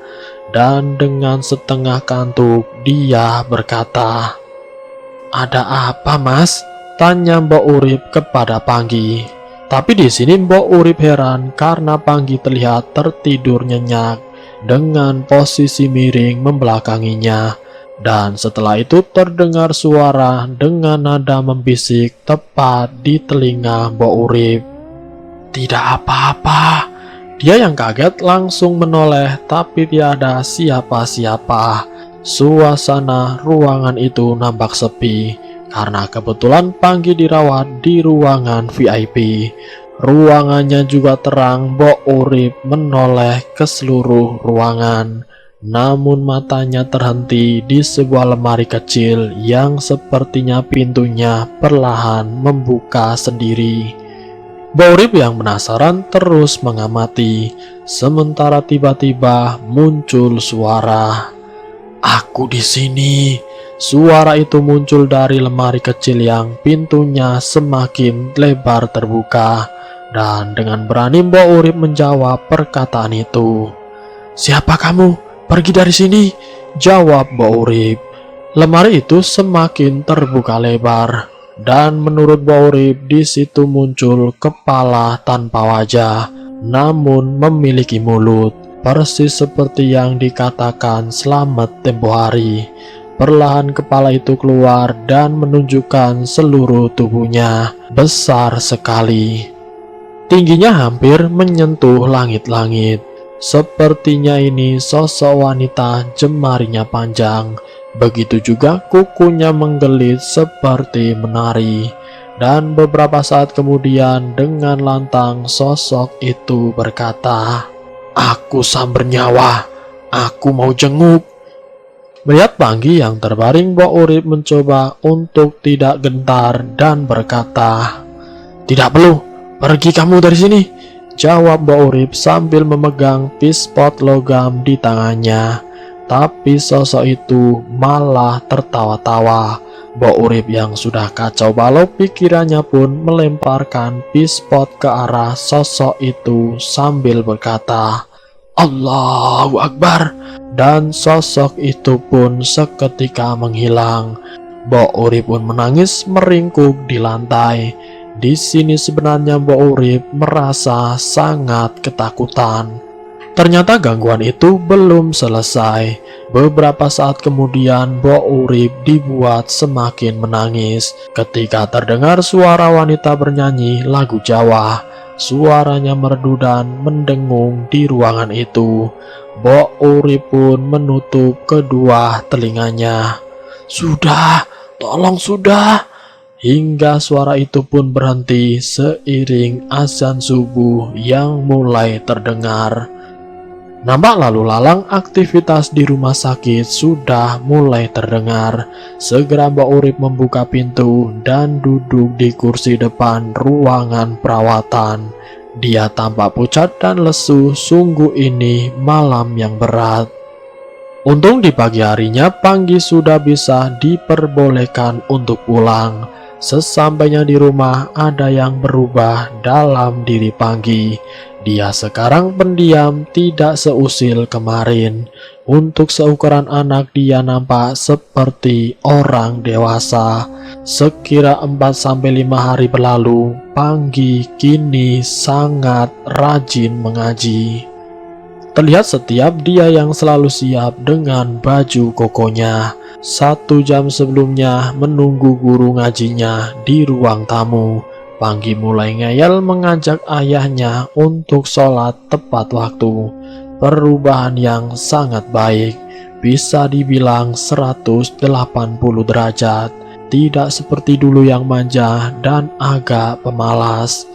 Dan dengan setengah kantuk, dia berkata, "Ada apa, Mas?" tanya Mbok Urip kepada Panggi. Tapi di sini Mbok Urip heran karena Panggi terlihat tertidur nyenyak dengan posisi miring membelakanginya. Dan setelah itu terdengar suara dengan nada membisik tepat di telinga Mbok Urip. "Tidak apa-apa." Dia yang kaget langsung menoleh, tapi tiada siapa-siapa. Suasana ruangan itu nampak sepi karena kebetulan Panggi dirawat di ruangan VIP. Ruangannya juga terang. Mbok Urip menoleh ke seluruh ruangan, namun matanya terhenti di sebuah lemari kecil yang sepertinya pintunya perlahan membuka sendiri. Mbok Urip yang penasaran terus mengamati, sementara tiba-tiba muncul suara. "Aku di sini." Suara itu muncul dari lemari kecil yang pintunya semakin lebar terbuka, dan dengan berani Mbok Urip menjawab perkataan itu. "Siapa kamu? Pergi dari sini," jawab Mbok Urip. Lemari itu semakin terbuka lebar, dan menurut Mbok Urip di situ muncul kepala tanpa wajah, namun memiliki mulut, persis seperti yang dikatakan Slamet tempo hari. Perlahan kepala itu keluar dan menunjukkan seluruh tubuhnya besar sekali. Tingginya hampir menyentuh langit-langit. Sepertinya ini sosok wanita, jemarinya panjang. Begitu juga kukunya menggelit seperti menari. Dan beberapa saat kemudian dengan lantang sosok itu berkata, "Aku samber nyawa, aku mau jenguk." Melihat Panggi yang terbaring, Mbok Urip mencoba untuk tidak gentar dan berkata, "Tidak perlu, pergi kamu dari sini," jawab Mbok Urip sambil memegang pispot logam di tangannya. Tapi sosok itu malah tertawa-tawa. Mbok Urip yang sudah kacau balau pikirannya pun melemparkan pispot ke arah sosok itu sambil berkata, "Allahu Akbar." Dan sosok itu pun seketika menghilang. Mbok Urip pun menangis meringkuk di lantai. Di sini sebenarnya Mbok Urip merasa sangat ketakutan. Ternyata gangguan itu belum selesai. Beberapa saat kemudian Mbok Urip dibuat semakin menangis ketika terdengar suara wanita bernyanyi lagu Jawa. Suaranya merdu dan mendengung di ruangan itu. Mbok Urip pun menutup kedua telinganya. "Sudah, tolong sudah." Hingga suara itu pun berhenti seiring azan subuh yang mulai terdengar. Nampak lalu lalang aktivitas di rumah sakit sudah mulai terdengar. Segera Mbak Urip membuka pintu dan duduk di kursi depan ruangan perawatan. Dia tampak pucat dan lesu, sungguh ini malam yang berat. Untung di pagi harinya Panggi sudah bisa diperbolehkan untuk pulang. Sesampainya di rumah ada yang berubah dalam diri Panggi. Dia sekarang pendiam, tidak seusil kemarin. Untuk seukuran anak dia nampak seperti orang dewasa. Sekira 4-5 hari berlalu, Panggi kini sangat rajin mengaji. Terlihat setiap dia yang selalu siap dengan baju kokonya. 1 jam sebelumnya menunggu guru ngajinya di ruang tamu. Panggi mulai ngeyel mengajak ayahnya untuk sholat tepat waktu. Perubahan yang sangat baik, bisa dibilang 180 derajat. Tidak seperti dulu yang manja dan agak pemalas.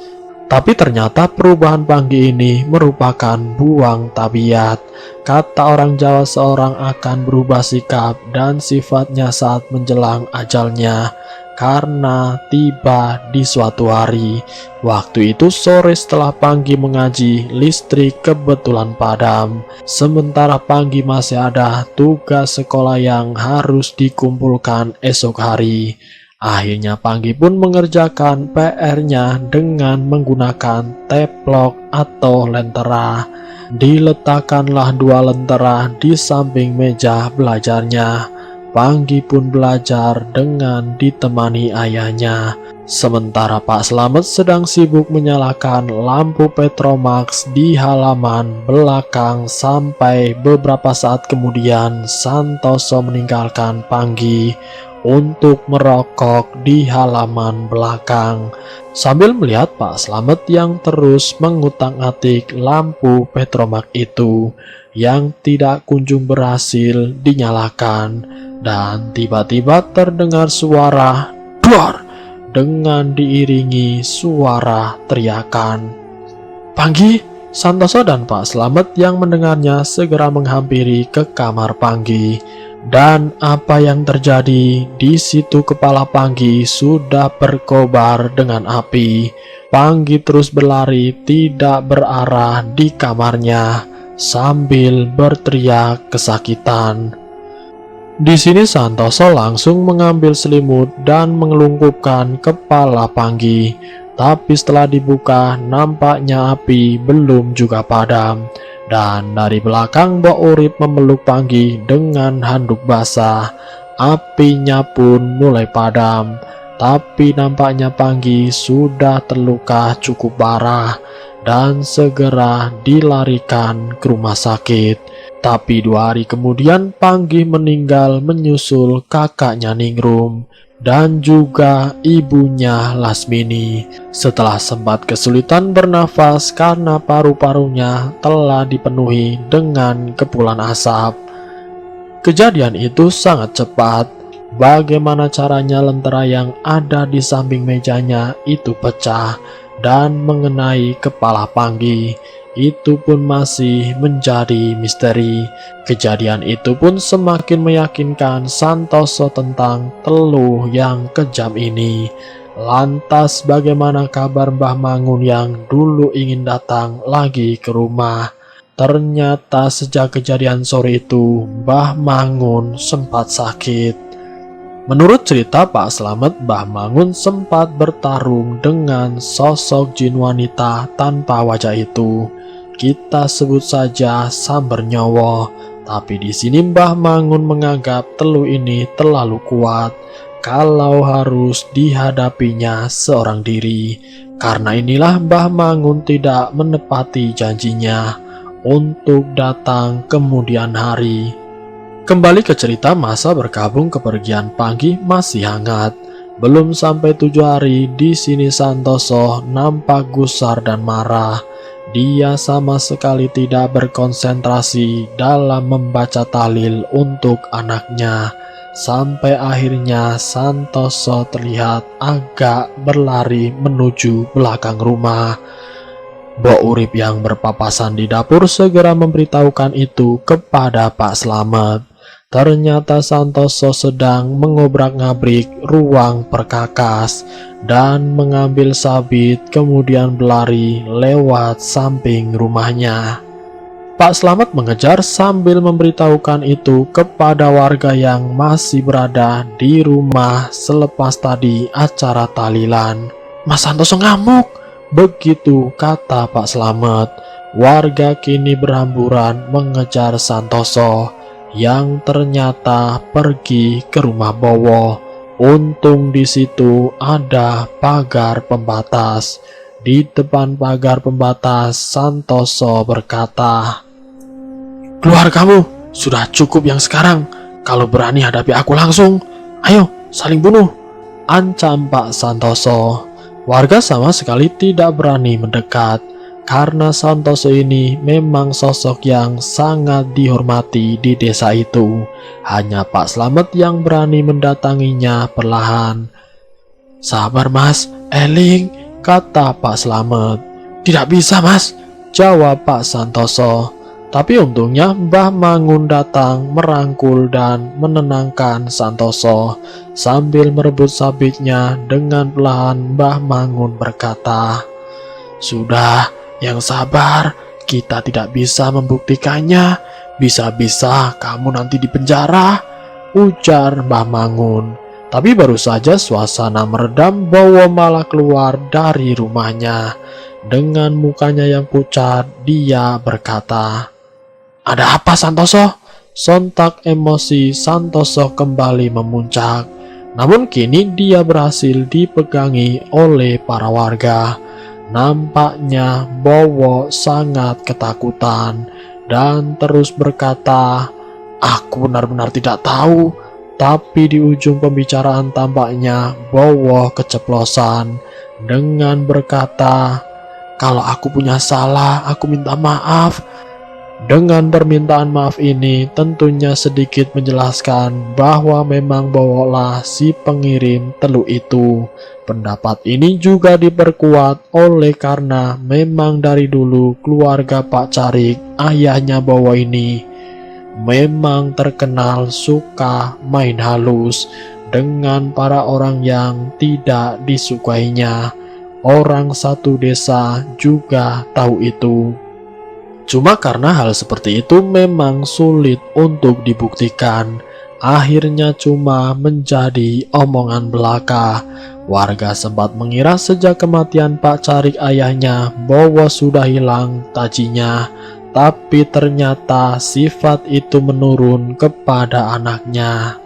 Tapi ternyata perubahan Panggi ini merupakan buang tabiat. Kata orang Jawa, seorang akan berubah sikap dan sifatnya saat menjelang ajalnya. Karena tiba di suatu hari, waktu itu sore setelah Panggi mengaji, listrik kebetulan padam. Sementara Panggi masih ada tugas sekolah yang harus dikumpulkan esok hari. Akhirnya Panggi pun mengerjakan PR-nya dengan menggunakan teplok atau lentera. Diletakkanlah 2 lentera di samping meja belajarnya. Panggi pun belajar dengan ditemani ayahnya. Sementara Pak Slamet sedang sibuk menyalakan lampu Petromax di halaman belakang. Sampai beberapa saat kemudian Santoso meninggalkan Panggi untuk merokok di halaman belakang, sambil melihat Pak Slamet yang terus mengutak-atik lampu Petromax itu yang tidak kunjung berhasil dinyalakan. Dan tiba-tiba terdengar suara duar dengan diiringi suara teriakan. "Panggi!" Santoso dan Pak Slamet yang mendengarnya segera menghampiri ke kamar Panggi. Dan apa yang terjadi? Di situ kepala Panggi sudah berkobar dengan api. Panggi terus berlari tidak berarah di kamarnya sambil berteriak kesakitan. Di sini Santoso langsung mengambil selimut dan mengelungkupkan kepala Panggi. Tapi setelah dibuka, nampaknya api belum juga padam. Dan dari belakang Mbak Urip memeluk Panggi dengan handuk basah. Apinya pun mulai padam. Tapi nampaknya Panggi sudah terluka cukup parah dan segera dilarikan ke rumah sakit. Tapi 2 hari kemudian Panggi meninggal menyusul kakaknya Ningrum dan juga ibunya Lasmini setelah sempat kesulitan bernafas karena paru-parunya telah dipenuhi dengan kepulan asap. Kejadian itu sangat cepat. Bagaimana caranya lentera yang ada di samping mejanya itu pecah dan mengenai kepala Panggi? Itu pun masih menjadi misteri. Kejadian itu pun semakin meyakinkan Santoso tentang teluh yang kejam ini. Lantas bagaimana kabar Mbah Mangun yang dulu ingin datang lagi ke rumah? Ternyata sejak kejadian sore itu Mbah Mangun sempat sakit. Menurut cerita Pak Slamet, Mbah Mangun sempat bertarung dengan sosok jin wanita tanpa wajah itu. Kita sebut saja Samber Nyowo. Tapi di sini Mbah Mangun menganggap teluh ini terlalu kuat kalau harus dihadapinya seorang diri. Karena inilah Mbah Mangun tidak menepati janjinya untuk datang kemudian hari. Kembali ke cerita, masa berkabung kepergian Panggi masih hangat. Belum sampai 7 hari, di sini Santoso nampak gusar dan marah. Dia sama sekali tidak berkonsentrasi dalam membaca tahlil untuk anaknya. Sampai akhirnya Santoso terlihat agak berlari menuju belakang rumah. Mbok Urip yang berpapasan di dapur segera memberitahukan itu kepada Pak Slamet. Ternyata Santoso sedang mengobrak-ngabrik ruang perkakas dan mengambil sabit kemudian berlari lewat samping rumahnya. Pak Slamet mengejar sambil memberitahukan itu kepada warga yang masih berada di rumah selepas tadi acara tahlilan. "Mas Santoso ngamuk," begitu kata Pak Slamet. Warga kini berhamburan mengejar Santoso yang ternyata pergi ke rumah Bowo. Untung di situ ada pagar pembatas. Di depan pagar pembatas, Santoso berkata, "Keluar kamu, sudah cukup yang sekarang. Kalau berani hadapi aku langsung, ayo saling bunuh," ancam Pak Santoso. Warga sama sekali tidak berani mendekat, karena Santoso ini memang sosok yang sangat dihormati di desa itu. Hanya Pak Slamet yang berani mendatanginya perlahan. "Sabar mas, eling," kata Pak Slamet. "Tidak bisa mas," jawab Pak Santoso. Tapi untungnya Mbah Mangun datang merangkul dan menenangkan Santoso. Sambil merebut sabitnya dengan perlahan Mbah Mangun berkata, "Sudah, yang sabar, kita tidak bisa membuktikannya. Bisa-bisa kamu nanti di penjara," ujar Mbah Mangun. Tapi baru saja suasana meredam, Bowo malah keluar dari rumahnya. Dengan mukanya yang pucat, dia berkata, "Ada apa Santoso?" Sontak emosi Santoso kembali memuncak. Namun kini dia berhasil dipegangi oleh para warga. Nampaknya Bowo sangat ketakutan dan terus berkata, "Aku benar-benar tidak tahu." Tapi di ujung pembicaraan tampaknya Bowo keceplosan dengan berkata, "Kalau aku punya salah, aku minta maaf." Dengan permintaan maaf ini tentunya sedikit menjelaskan bahwa memang Bowo lah si pengirim teluk itu. Pendapat ini juga diperkuat oleh karena memang dari dulu keluarga Pak Carik, ayahnya Bowo ini, memang terkenal suka main halus dengan para orang yang tidak disukainya. Orang satu desa juga tahu itu. Cuma karena hal seperti itu memang sulit untuk dibuktikan, akhirnya cuma menjadi omongan belaka. Warga sempat mengira sejak kematian Pak Carik ayahnya, Bowo sudah hilang tajinya. Tapi ternyata sifat itu menurun kepada anaknya.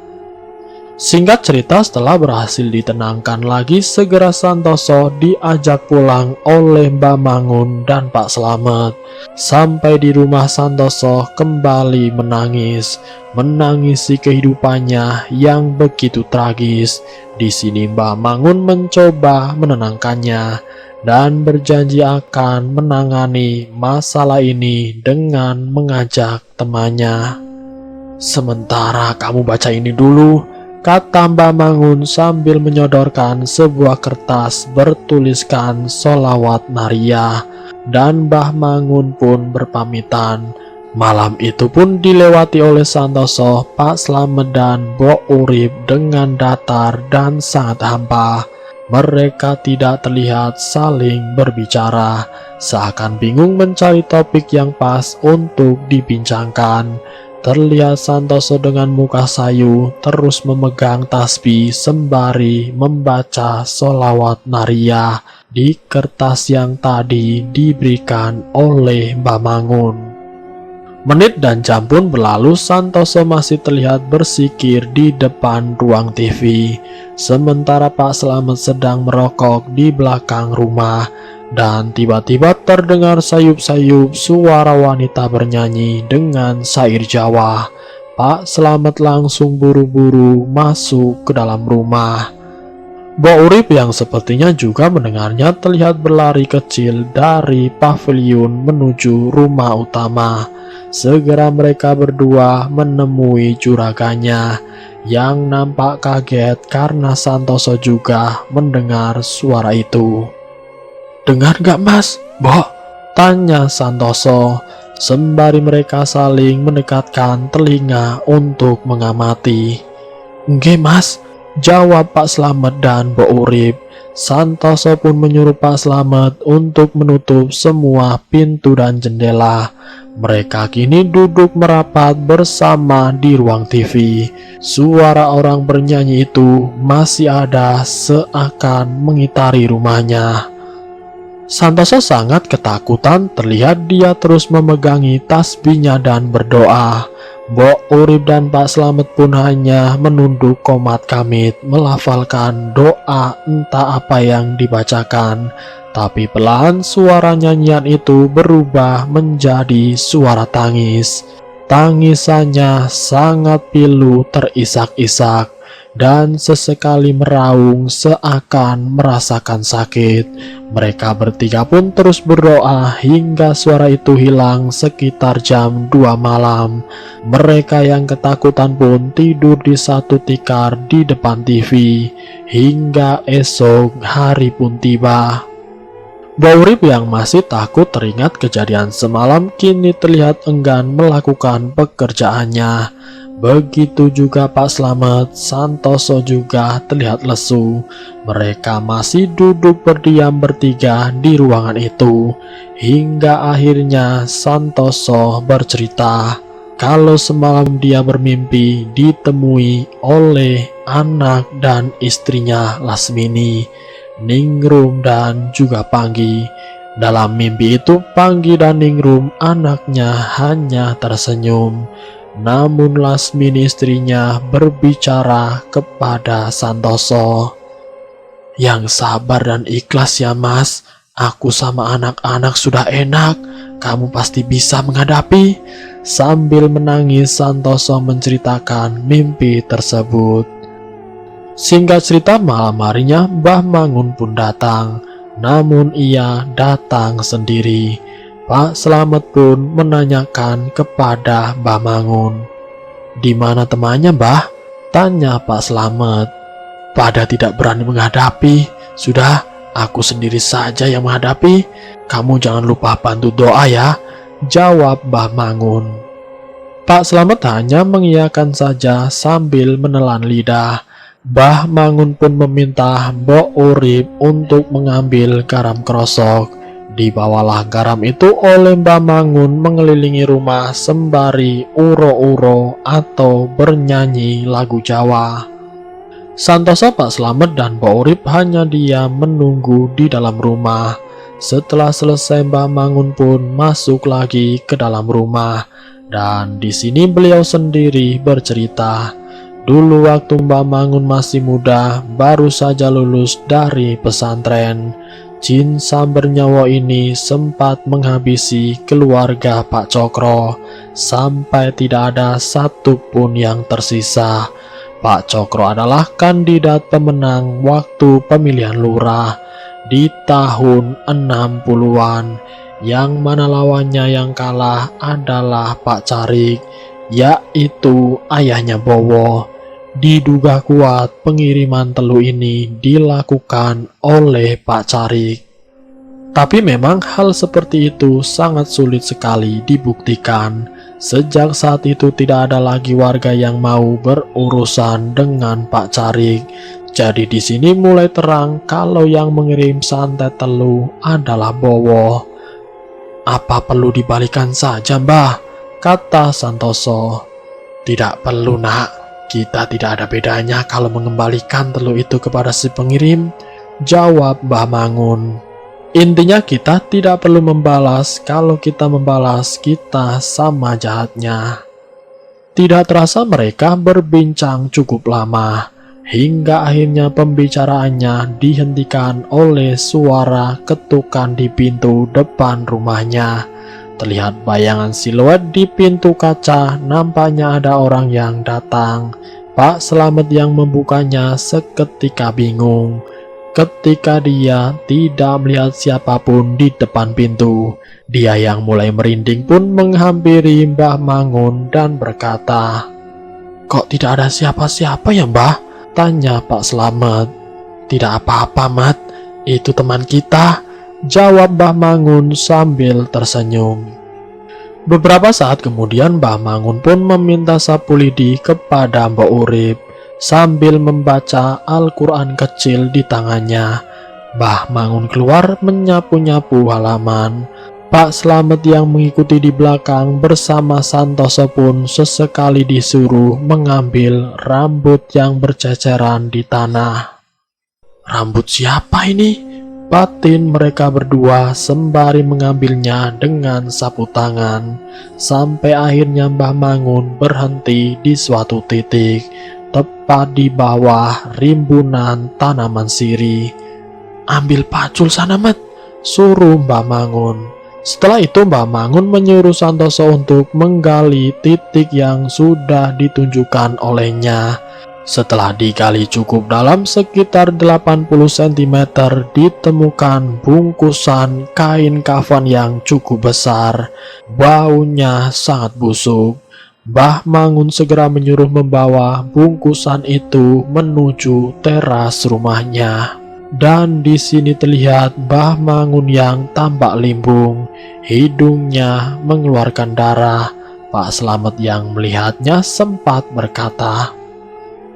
Singkat cerita, setelah berhasil ditenangkan lagi, segera Santoso diajak pulang oleh Mbah Mangun dan Pak Slamet. Sampai di rumah, Santoso kembali menangis, menangisi kehidupannya yang begitu tragis. Di sini Mbah Mangun mencoba menenangkannya dan berjanji akan menangani masalah ini dengan mengajak temannya. "Sementara kamu baca ini dulu," kata Mbah Mangun sambil menyodorkan sebuah kertas bertuliskan sholawat Nariyah, dan Mbah Mangun pun berpamitan. Malam itu pun dilewati oleh Santoso, Pak Slamet dan Mbok Urip dengan datar dan sangat hampa. Mereka tidak terlihat saling berbicara, seakan bingung mencari topik yang pas untuk dibincangkan. Terlihat Santoso dengan muka sayu terus memegang tasbih sembari membaca sholawat Nariyah di kertas yang tadi diberikan oleh Mbah Mangun. Menit dan jam pun berlalu, Santoso masih terlihat bersikir di depan ruang TV, sementara Pak Slamet sedang merokok di belakang rumah. Dan tiba-tiba terdengar sayup-sayup suara wanita bernyanyi dengan syair Jawa. Pak Slamet langsung buru-buru masuk ke dalam rumah. Mbok Urip yang sepertinya juga mendengarnya terlihat berlari kecil dari pavilion menuju rumah utama. Segera mereka berdua menemui juragannya yang nampak kaget karena Santoso juga mendengar suara itu. "Dengar gak mas, Mbok?" Tanya Santoso, sembari mereka saling mendekatkan telinga untuk mengamati. "Nggih mas," jawab Pak Slamet dan Mbok Urip. Santoso pun menyuruh Pak Slamet untuk menutup semua pintu dan jendela. Mereka kini duduk merapat bersama di ruang TV. Suara orang bernyanyi itu masih ada seakan mengitari rumahnya. Santoso sangat ketakutan, terlihat dia terus memegangi tasbihnya dan berdoa. Mbok Urip dan Pak Slamet pun hanya menunduk komat kamit melafalkan doa entah apa yang dibacakan. Tapi pelan suara nyanyian itu berubah menjadi suara tangis. Tangisannya sangat pilu terisak-isak dan sesekali meraung seakan merasakan sakit. Mereka bertiga pun terus berdoa hingga suara itu hilang sekitar jam 2 malam. Mereka yang ketakutan pun tidur di satu tikar di depan TV hingga esok hari pun tiba. Mbok Urip yang masih takut teringat kejadian semalam kini terlihat enggan melakukan pekerjaannya. Begitu juga Pak Slamet, Santoso juga terlihat lesu. Mereka masih duduk berdiam bertiga di ruangan itu. Hingga akhirnya Santoso bercerita kalau semalam dia bermimpi ditemui oleh anak dan istrinya Lasmini, Ningrum dan juga Panggi. Dalam mimpi itu Panggi dan Ningrum anaknya hanya tersenyum. Namun Lasmini istrinya berbicara kepada Santoso, "Yang sabar dan ikhlas ya mas, aku sama anak-anak sudah enak, kamu pasti bisa menghadapi." Sambil menangis Santoso menceritakan mimpi tersebut. Singkat cerita malam harinya Mbah Mangun pun datang. Namun ia datang sendiri. Pak Slamet pun menanyakan kepada Mbah Mangun. "Di mana temannya, Mbah?" tanya Pak Slamet. "Pada tidak berani menghadapi. Sudah, aku sendiri saja yang menghadapi. Kamu jangan lupa bantu doa ya," jawab Mbah Mangun. Pak Slamet hanya mengiyakan saja sambil menelan lidah. Mbah Mangun pun meminta Mbok Urip untuk mengambil garam krosok. Dibawalah garam itu oleh Mbah Mangun mengelilingi rumah sembari uro-uro atau bernyanyi lagu Jawa. Santoso, Pak Slamet dan Mbok Urip hanya diam menunggu di dalam rumah. Setelah selesai Mbah Mangun pun masuk lagi ke dalam rumah. Dan di sini beliau sendiri bercerita. Dulu waktu Mbah Mangun masih muda, baru saja lulus dari pesantren, jin Sambernyawa ini sempat menghabisi keluarga Pak Cokro, sampai tidak ada satupun yang tersisa. Pak Cokro adalah kandidat pemenang waktu pemilihan lurah di tahun 60-an, yang mana lawannya yang kalah adalah Pak Carik, yaitu ayahnya Bowo. Diduga kuat pengiriman telu ini dilakukan oleh Pak Carik. Tapi memang hal seperti itu sangat sulit sekali dibuktikan. Sejak saat itu tidak ada lagi warga yang mau berurusan dengan Pak Carik. Jadi di sini mulai terang kalau yang mengirim santet telu adalah Bowo. "Apa perlu dibalikan saja, Mbah?" kata Santoso. "Tidak perlu, nak. Kita tidak ada bedanya kalau mengembalikan telu itu kepada si pengirim," jawab Mbah Mangun. "Intinya kita tidak perlu membalas. Kalau kita membalas, kita sama jahatnya." Tidak terasa mereka berbincang cukup lama, hingga akhirnya pembicaraannya dihentikan oleh suara ketukan di pintu depan rumahnya. Terlihat bayangan siluet di pintu kaca, nampaknya ada orang yang datang. Pak Slamet yang membukanya seketika bingung, ketika dia tidak melihat siapapun di depan pintu. Dia yang mulai merinding pun menghampiri Mbah Mangun dan berkata, "Kok tidak ada siapa-siapa ya, Mbah?" tanya Pak Slamet. "Tidak apa-apa, Mat. Itu teman kita. jawab Mbah Mangun sambil tersenyum. Beberapa saat kemudian Mbah Mangun pun meminta sapu lidi kepada Mbok Urip sambil membaca Al-Quran kecil di tangannya. Mbah Mangun keluar menyapu-nyapu halaman. Pak Slamet yang mengikuti di belakang bersama Santoso pun sesekali disuruh mengambil rambut yang berceceran di tanah. Rambut siapa ini? Batin mereka berdua sembari mengambilnya dengan sapu tangan. Sampai akhirnya Mbah Mangun berhenti di suatu titik, tepat di bawah rimbunan tanaman sirih. Ambil pacul sana, Mat, suruh Mbah Mangun. Setelah itu Mbah Mangun menyuruh Santoso untuk menggali titik yang sudah ditunjukkan olehnya. Setelah digali cukup dalam sekitar 80 cm, ditemukan bungkusan kain kafan yang cukup besar. Baunya sangat busuk. Mbah Mangun segera menyuruh membawa bungkusan itu menuju teras rumahnya. Dan di sini terlihat Mbah Mangun yang tampak limbung, hidungnya mengeluarkan darah. Pak Slamet yang melihatnya sempat berkata,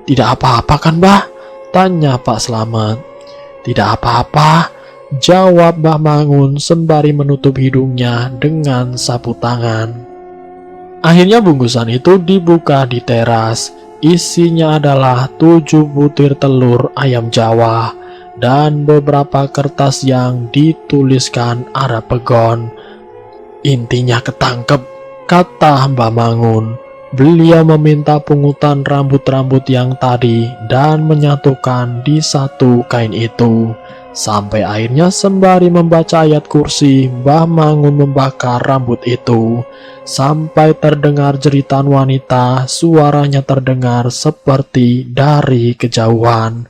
"Tidak apa-apa kan, Mbah?" tanya Pak Slamet. "Tidak apa-apa," jawab Mbah Mangun sembari menutup hidungnya dengan sapu tangan. Akhirnya bungkusan itu dibuka di teras. Isinya adalah 7 butir telur ayam Jawa dan beberapa kertas yang dituliskan Arab Pegon. "Intinya ketangkep," kata Mbah Mangun. Beliau meminta pungutan rambut-rambut yang tadi dan menyatukan di satu kain itu. Sampai akhirnya sembari membaca ayat kursi, Mbah Mangun membakar rambut itu. Sampai terdengar jeritan wanita, suaranya terdengar seperti dari kejauhan.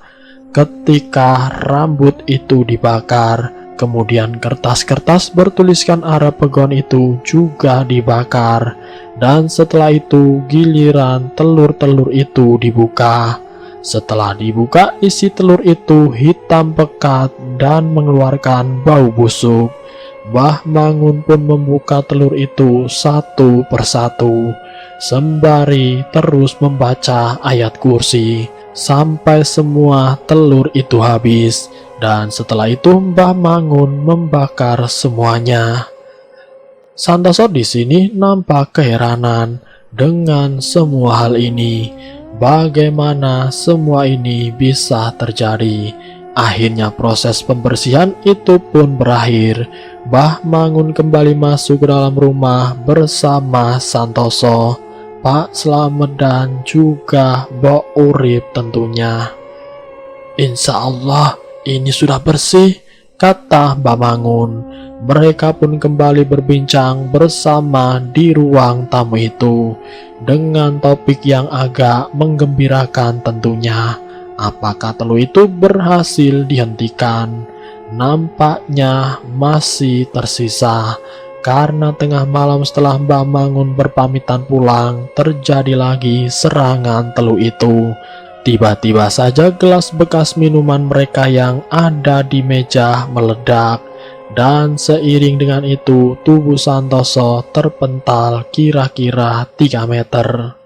Ketika rambut itu dibakar, kemudian kertas-kertas bertuliskan Arab Pegon itu juga dibakar. Dan setelah itu giliran telur-telur itu dibuka. Setelah dibuka, isi telur itu hitam pekat dan mengeluarkan bau busuk. Mbah Mangun pun membuka telur itu satu persatu, sembari terus membaca ayat kursi sampai semua telur itu habis. Dan setelah itu Mbah Mangun membakar semuanya. Santoso di sini nampak keheranan dengan semua hal ini. Bagaimana semua ini bisa terjadi? Akhirnya proses pembersihan itu pun berakhir. Mbah Mangun kembali masuk ke dalam rumah bersama Santoso, Pak Slamet dan juga Mbok Urip tentunya. "Insya Allah ini sudah bersih," kata Mbah Mangun. Mereka pun kembali berbincang bersama di ruang tamu itu dengan topik yang agak menggembirakan tentunya. Apakah telur itu berhasil dihentikan? Nampaknya masih tersisa. Karena tengah malam setelah Mbah Mangun berpamitan pulang, terjadi lagi serangan telur itu. Tiba-tiba saja gelas bekas minuman mereka yang ada di meja meledak. Dan seiring dengan itu tubuh Santoso terpental kira-kira 3 meter.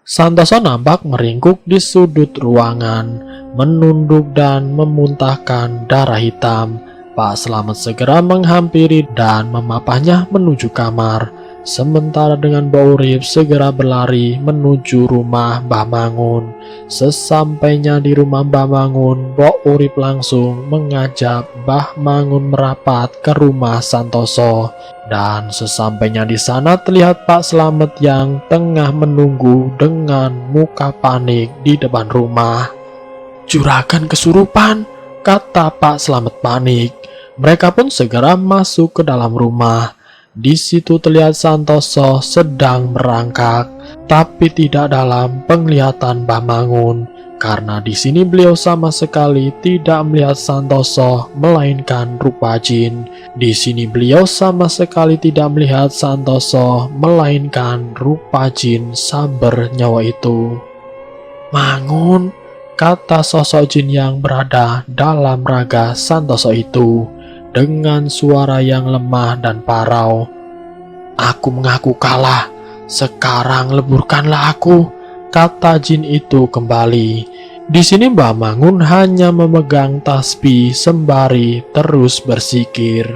Santoso nampak meringkuk di sudut ruangan, menunduk dan memuntahkan darah hitam. Pak Slamet segera menghampiri dan memapahnya menuju kamar. Sementara dengan Mbok Urip segera berlari menuju rumah Mbah Mangun. Sesampainya di rumah Mbah Mangun, Mbok Urip langsung mengajak Mbah Mangun merapat ke rumah Santoso. Dan sesampainya di sana terlihat Pak Slamet yang tengah menunggu dengan muka panik di depan rumah. "Juragan kesurupan," kata Pak Slamet panik. Mereka pun segera masuk ke dalam rumah. Di situ terlihat Santoso sedang merangkak, tapi tidak dalam penglihatan Mbah Mangun, karena di sini beliau sama sekali tidak melihat Santoso, melainkan rupa jin. Di sini beliau sama sekali tidak melihat Santoso, melainkan rupa jin samber nyawa itu. "Mangun," kata sosok jin yang berada dalam raga Santoso itu. dengan suara yang lemah dan parau. "Aku mengaku kalah, sekarang leburkanlah aku," kata jin itu kembali. Di sini Mbah Mangun hanya memegang tasbih sembari terus bersikir.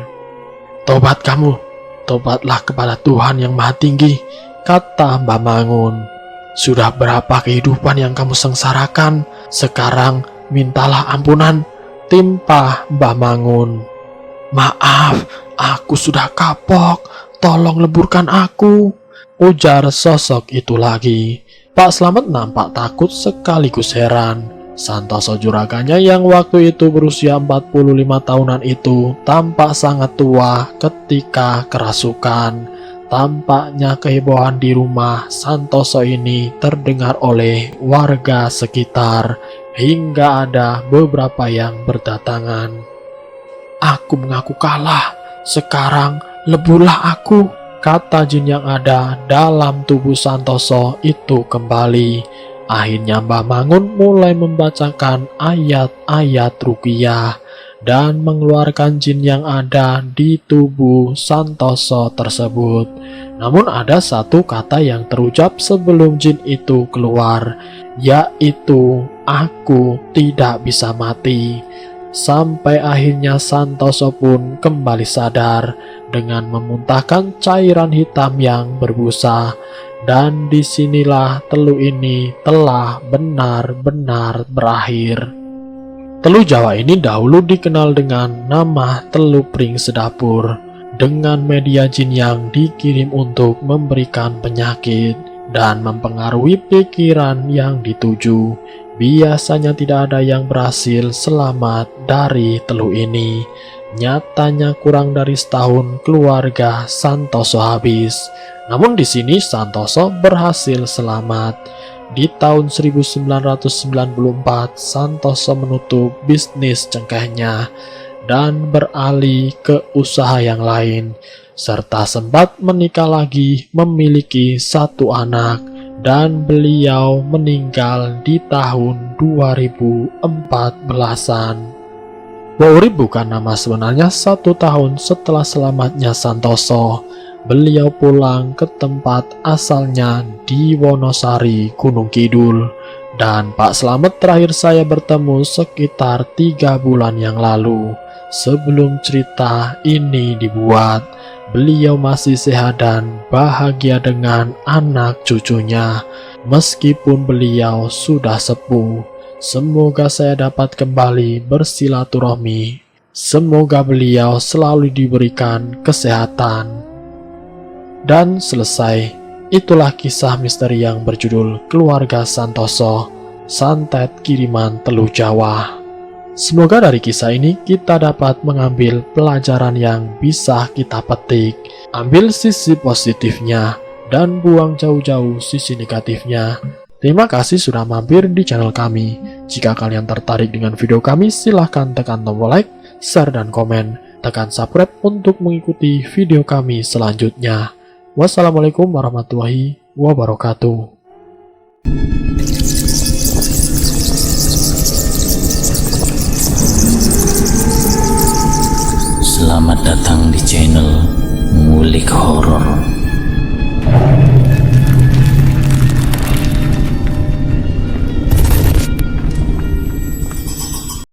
"Tobat kamu, tobatlah kepada Tuhan yang Maha Tinggi," kata Mbah Mangun. "Sudah berapa kehidupan yang kamu sengsarakan, sekarang mintalah ampunan," timpah Mbah Mangun. "Maaf, aku sudah kapok, tolong leburkan aku," ujar sosok itu lagi. Pak Slamet nampak takut sekaligus heran. Santoso juraganya yang waktu itu berusia 45 tahunan itu tampak sangat tua ketika kerasukan. Tampaknya kehebohan di rumah Santoso ini terdengar oleh warga sekitar, hingga ada beberapa yang berdatangan. "Aku mengaku kalah, sekarang leburlah aku," kata jin yang ada dalam tubuh Santoso itu kembali. Akhirnya Mbah Mangun mulai membacakan ayat-ayat ruqyah dan mengeluarkan jin yang ada di tubuh Santoso tersebut. Namun ada satu kata yang terucap sebelum jin itu keluar, yaitu "Aku tidak bisa mati." Sampai akhirnya Santoso pun kembali sadar dengan memuntahkan cairan hitam yang berbusa. Dan disinilah Telu ini telah benar-benar berakhir. Telu Jawa ini dahulu dikenal dengan nama Telu Pring Sedapur, dengan media jin yang dikirim untuk memberikan penyakit dan mempengaruhi pikiran yang dituju. Biasanya tidak ada yang berhasil selamat dari telu ini. Nyatanya kurang dari setahun keluarga Santoso habis. Namun di sini Santoso berhasil selamat. Di tahun 1994, Santoso menutup bisnis cengkehnya dan beralih ke usaha yang lain, serta sempat menikah lagi, memiliki satu anak, dan beliau meninggal di tahun 2014-an. Waurip bukan nama sebenarnya. 1 tahun setelah selamatnya Santoso, beliau pulang ke tempat asalnya di Wonosari, Gunung Kidul. Dan Pak Slamet terakhir saya bertemu sekitar 3 bulan yang lalu. Sebelum cerita ini dibuat, beliau masih sehat dan bahagia dengan anak cucunya, meskipun beliau sudah sepuh. Semoga saya dapat kembali bersilaturahmi. Semoga beliau selalu diberikan kesehatan. Dan selesai. Itulah kisah misteri yang berjudul Keluarga Santoso, santet kiriman Telu Jawa. Semoga dari kisah ini kita dapat mengambil pelajaran yang bisa kita petik. Ambil sisi positifnya dan buang jauh-jauh sisi negatifnya. Terima kasih sudah mampir di channel kami. Jika kalian tertarik dengan video kami, silahkan tekan tombol like, share, dan komen. Tekan subscribe untuk mengikuti video kami selanjutnya. Wassalamualaikum warahmatullahi wabarakatuh. Selamat datang di channel Ngulik Horor.